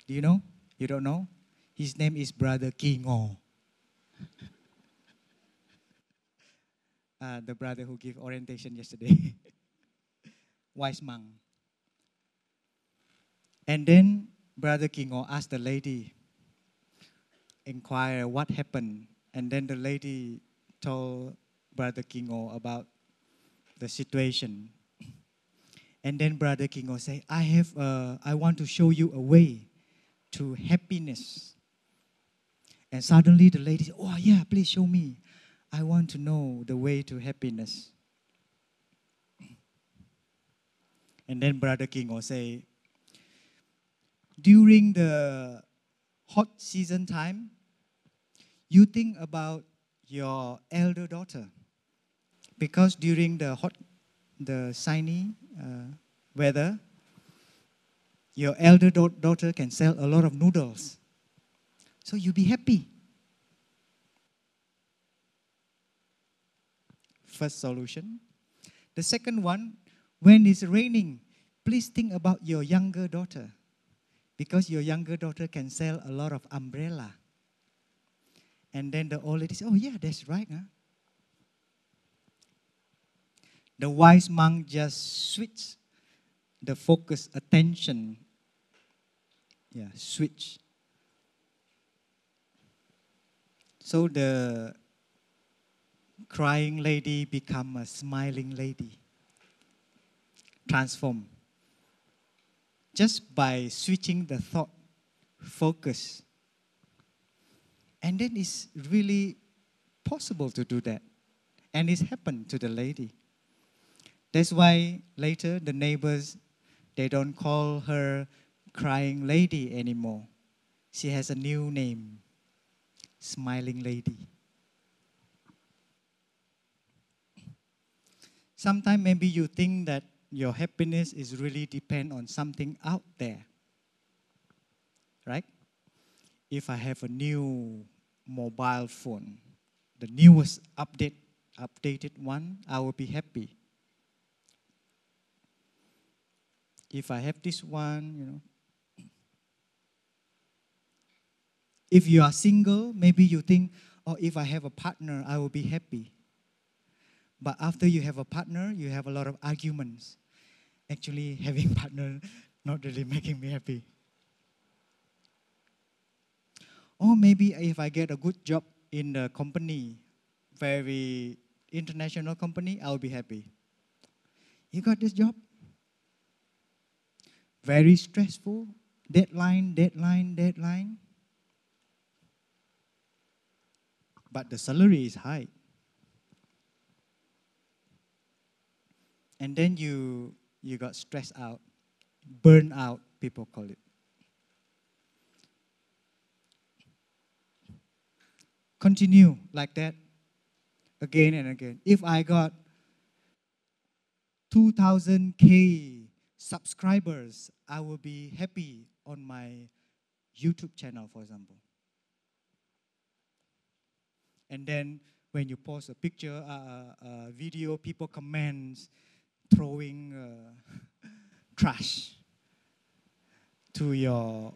Do you know? You don't know? His name is Brother Kingo. The brother who gave orientation yesterday. Wise monk. And then Brother Kingo asked the lady, inquire what happened. And then the lady told Brother Kingo about the situation. And then Brother Kingo said, I want to show you a way to happiness. And suddenly the lady said, oh yeah, please show me. I want to know the way to happiness. And then Brother Kingo say, during the hot season time, you think about your elder daughter. Because during the sunny weather, your elder daughter can sell a lot of noodles. So you be happy. First solution. The second one, when it's raining, please think about your younger daughter. Because your younger daughter can sell a lot of umbrella. And then the old lady said, oh yeah, that's right. Huh? The wise monk just switch the focus, attention. Yeah, switch. So the crying lady become a smiling lady. Transform. Just by switching the thought, focus. And then it's really possible to do that. And it's happened to the lady. That's why later the neighbors, they don't call her crying lady anymore. She has a new name, smiling lady. Sometimes maybe you think that your happiness is really depend on something out there, right? If I have a new mobile phone, the newest updated one, I will be happy. If I have this one, If you are single, maybe you think, oh, if I have a partner, I will be happy. But after you have a partner, you have a lot of arguments. Actually, having partner not really making me happy. Or maybe if I get a good job in the company, very international company, I'll be happy. You got this job? Very stressful. Deadline. But the salary is high. And then you got stressed out. Burn out, people call it. Continue like that again and again. If I got 2,000K subscribers, I will be happy on my YouTube channel, for example. And then when you post a picture, a video, people comment throwing trash to your,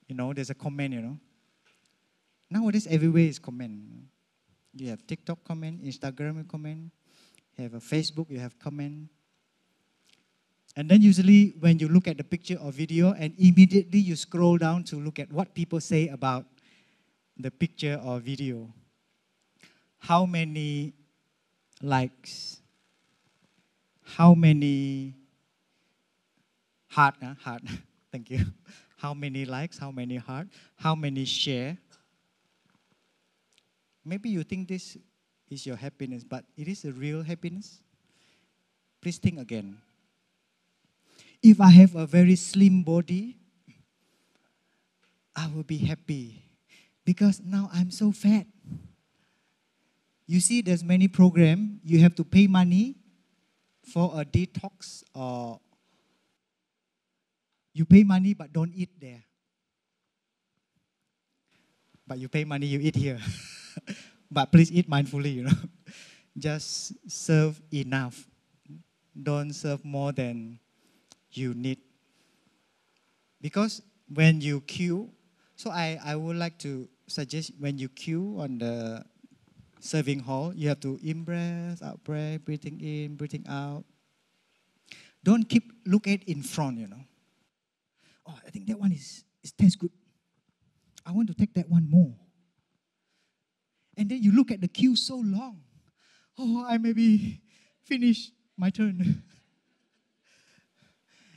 there's a comment, Nowadays, everywhere is comment. You have TikTok comment, Instagram comment, you have a Facebook, you have comment. And then usually when you look at the picture or video and immediately you scroll down to look at what people say about the picture or video. How many likes? How many heart? Thank you. How many likes? How many heart? How many share? Maybe you think this is your happiness, but it is a real happiness. Please think again. If I have a very slim body, I will be happy because now I'm so fat. You see, there's many programs. You have to pay money for a detox, or you pay money but don't eat there. But you pay money, you eat here. But please eat mindfully, Just serve enough. Don't serve more than you need. Because when you queue, so I would like to suggest when you queue on the serving hall, you have to in-breath, out-breath, breathing in, breathing out. Don't keep look at in front, Oh, I think that one tastes good. I want to take that one more. And then you look at the queue so long. Oh, I maybe finish my turn.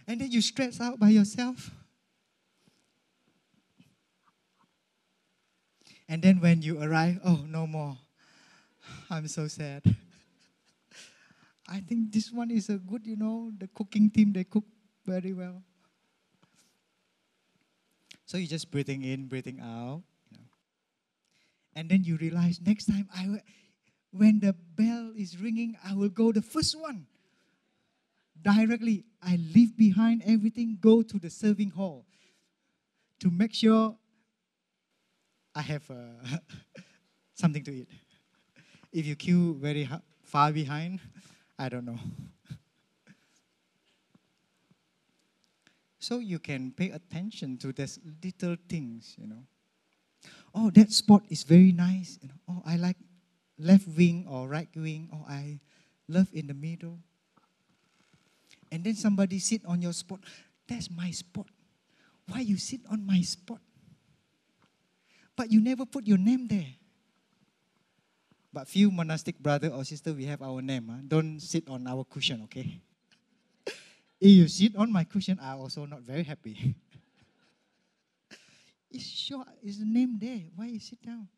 And then you stress out by yourself. And then when you arrive, oh, no more. I'm so sad. I think this one is a good, the cooking team, they cook very well. So you're just breathing in, breathing out. And then you realize next time, when the bell is ringing, I will go the first one. Directly, I leave behind everything, go to the serving hall to make sure I have something to eat. If you queue very far behind, I don't know. So you can pay attention to these little things, Oh, that spot is very nice. Oh, I like left wing or right wing. Oh, I love in the middle. And then somebody sit on your spot. That's my spot. Why you sit on my spot? But you never put your name there. But few monastic brother or sister, we have our name. Huh? Don't sit on our cushion, okay? If you sit on my cushion, I'm also not very happy. It's sure, it's the name there. Why you sit down?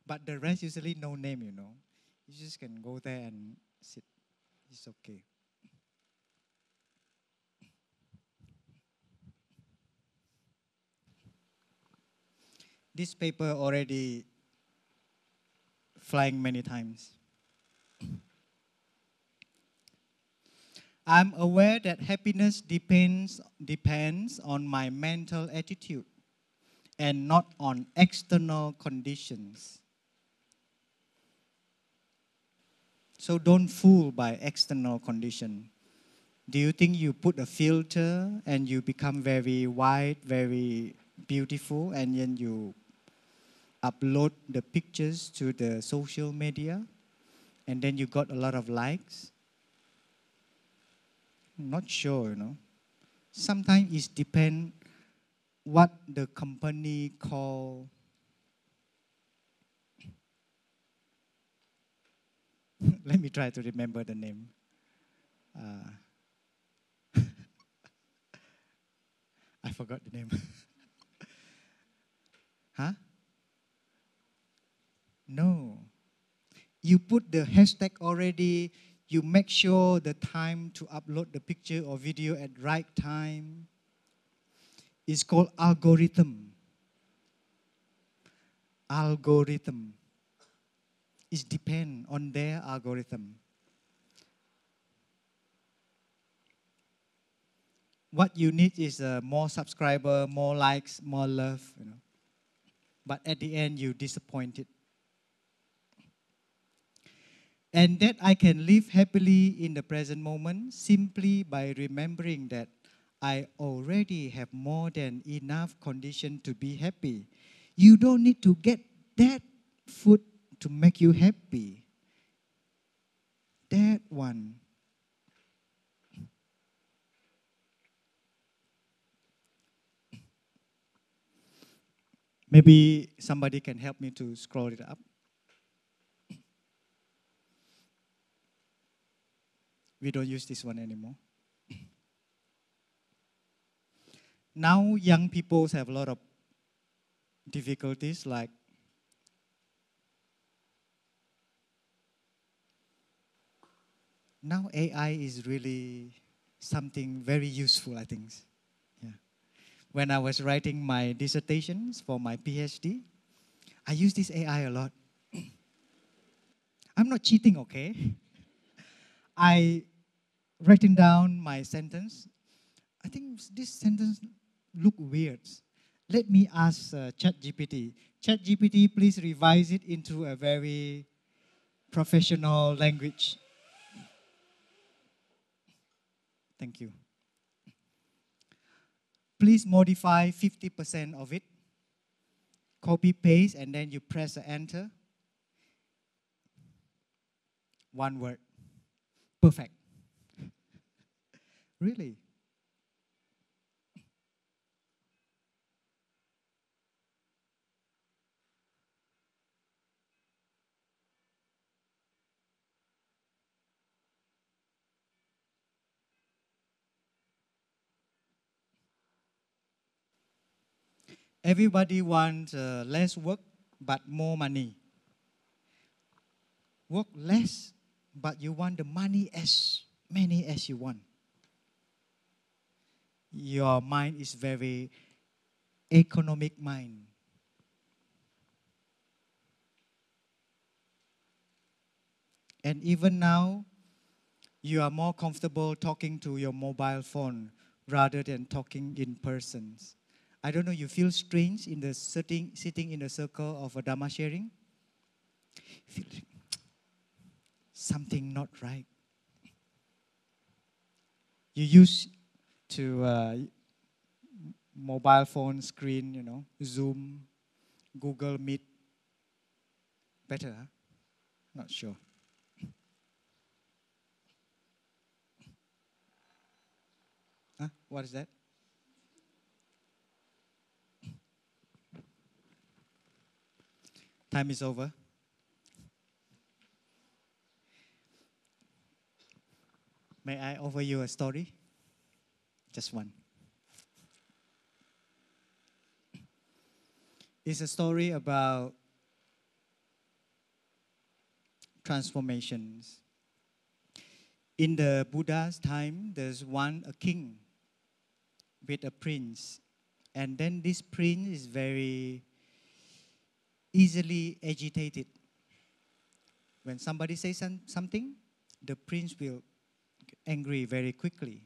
But the rest usually no name, you know. You just can go there and sit. It's okay. This paper already flying many times. I'm aware that happiness depends on my mental attitude and not on external conditions. So don't fool by external condition. Do you think you put a filter and you become very white, very beautiful, and then you upload the pictures to the social media, and then you got a lot of likes? Not sure, you know. Sometimes it depends what the company call. Let me try to remember the name. I forgot the name. Huh? No. You put the hashtag already. You make sure the time to upload the picture or video at right time. It's called algorithm. Algorithm. It depends on their algorithm. What you need is more subscriber, more likes, more love, you know. But at the end, you're disappointed. And that I can live happily in the present moment simply by remembering that I already have more than enough condition to be happy. You don't need to get that food to make you happy. That one. Maybe somebody can help me to scroll it up. We don't use this one anymore. Now young people have a lot of difficulties like now AI is really something very useful, I think. Yeah. When I was writing my dissertations for my PhD, I use this AI a lot. I'm not cheating, okay? I writing down my sentence. I think this sentence look weird. Let me ask ChatGPT. ChatGPT, please revise it into a very professional language. Thank you. Please modify 50% of it. Copy, paste, and then you press enter. One word. Perfect. Really? Everybody wants less work but more money. Work less, but you want the money as many as you want. Your mind is very economic mind. And even now, you are more comfortable talking to your mobile phone rather than talking in persons. I don't know, you feel strange in the sitting in the circle of a Dharma sharing? Feel something not right. You used to mobile phone screen, you know, Zoom, Google Meet. Better, huh? Not sure. Huh? What is that? Time is over. May I offer you a story? Just one. It's a story about transformations. In the Buddha's time, there's a king with a prince. And then this prince is very easily agitated. When somebody says something, the prince will get angry very quickly.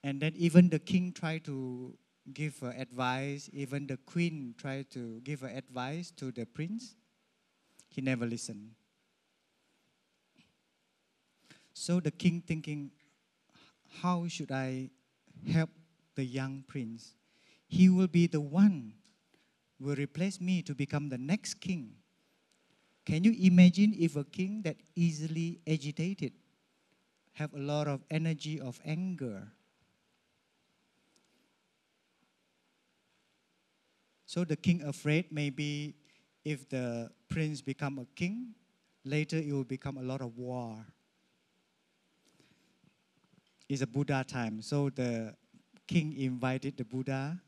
And then even the king tried to give advice, even the queen tried to give advice to the prince. He never listened. So the king thinking, how should I help the young prince? He will be the one who will replace me to become the next king. Can you imagine if a king that easily agitated, have a lot of energy of anger? So the king afraid maybe if the prince become a king, later it will become a lot of war. It's a Buddha time. So the king invited the Buddha,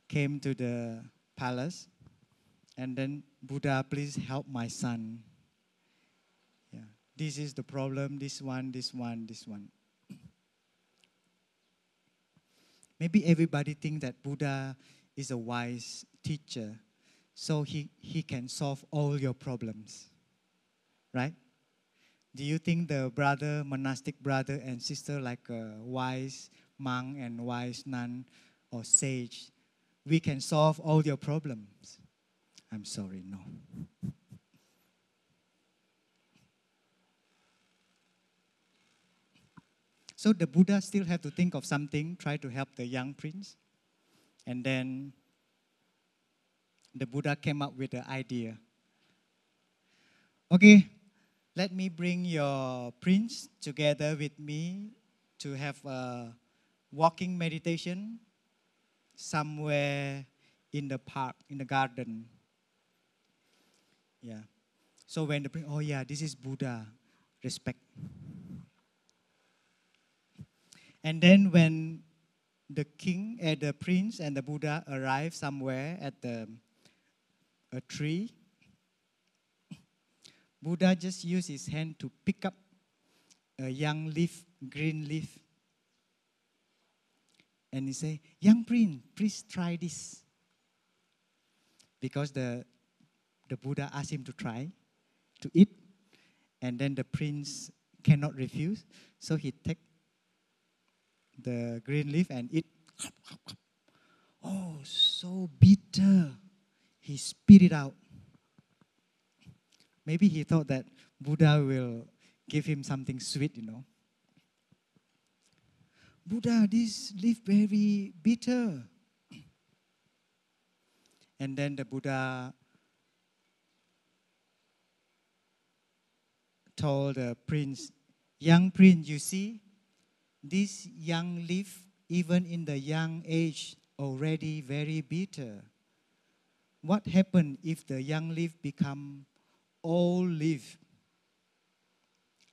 came to the palace, and then, Buddha, please help my son. Yeah. This is the problem, this one. Maybe everybody think that Buddha is a wise teacher, so he can solve all your problems, right? Do you think the monastic brother and sister, like a wise monk and wise nun or sage, we can solve all your problems? I'm sorry, no. So the Buddha still have to think of something, try to help the young prince. And then the Buddha came up with the idea. Okay, let me bring your prince together with me to have a walking meditation somewhere in the park, in the garden. Yeah. So when the prince, oh yeah, this is Buddha, respect. And then when the king and the prince and the Buddha arrive somewhere at a tree, Buddha just used his hand to pick up a young leaf, green leaf. And he say, young prince, please try this. Because the Buddha asked him to try, to eat. And then the prince cannot refuse. So he take the green leaf and eat. Oh, so bitter. He spit it out. Maybe he thought that Buddha will give him something sweet, Buddha, this leaf very bitter. And then the Buddha told the prince, young prince, you see, this young leaf, even in the young age, already very bitter. What happened if the young leaf become old leaf?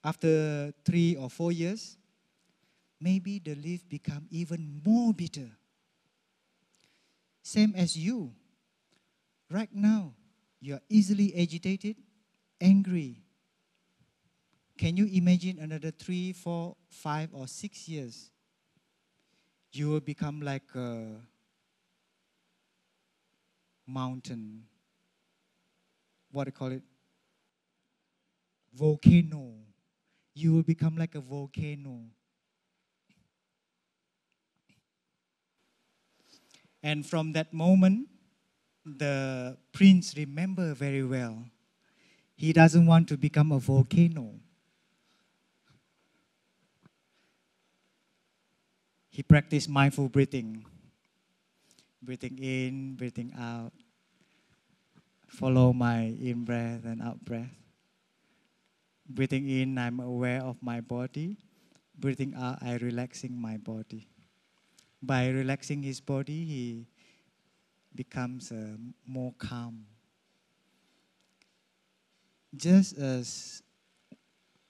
After 3 or 4 years, maybe the leaf become even more bitter. Same as you. Right now, you are easily agitated, angry. Can you imagine another 3, 4, 5, or 6 years? You will become like a mountain. What do you call it? Volcano. You will become like a volcano. And from that moment, the prince remember very well. He doesn't want to become a volcano. He practiced mindful breathing. Breathing in, breathing out. Follow my in breath and out breath. Breathing in, I'm aware of my body. Breathing out, I relaxing my body. By relaxing his body, he becomes more calm. Just a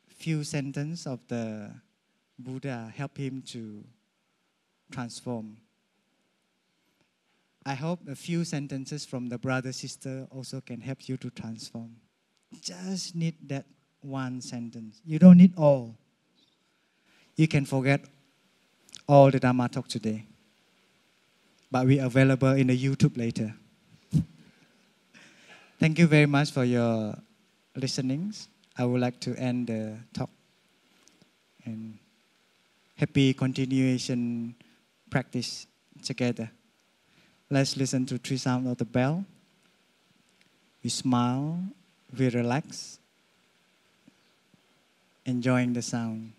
few sentences of the Buddha help him to transform. I hope a few sentences from the brother sister also can help you to transform. Just need that one sentence. You don't need all. You can forget all the Dharma talk today. But we are available in the YouTube later. Thank you very much for your listenings. I would like to end the talk. And happy continuation practice together. Let's listen to three sounds of the bell. We smile, we relax, enjoying the sound.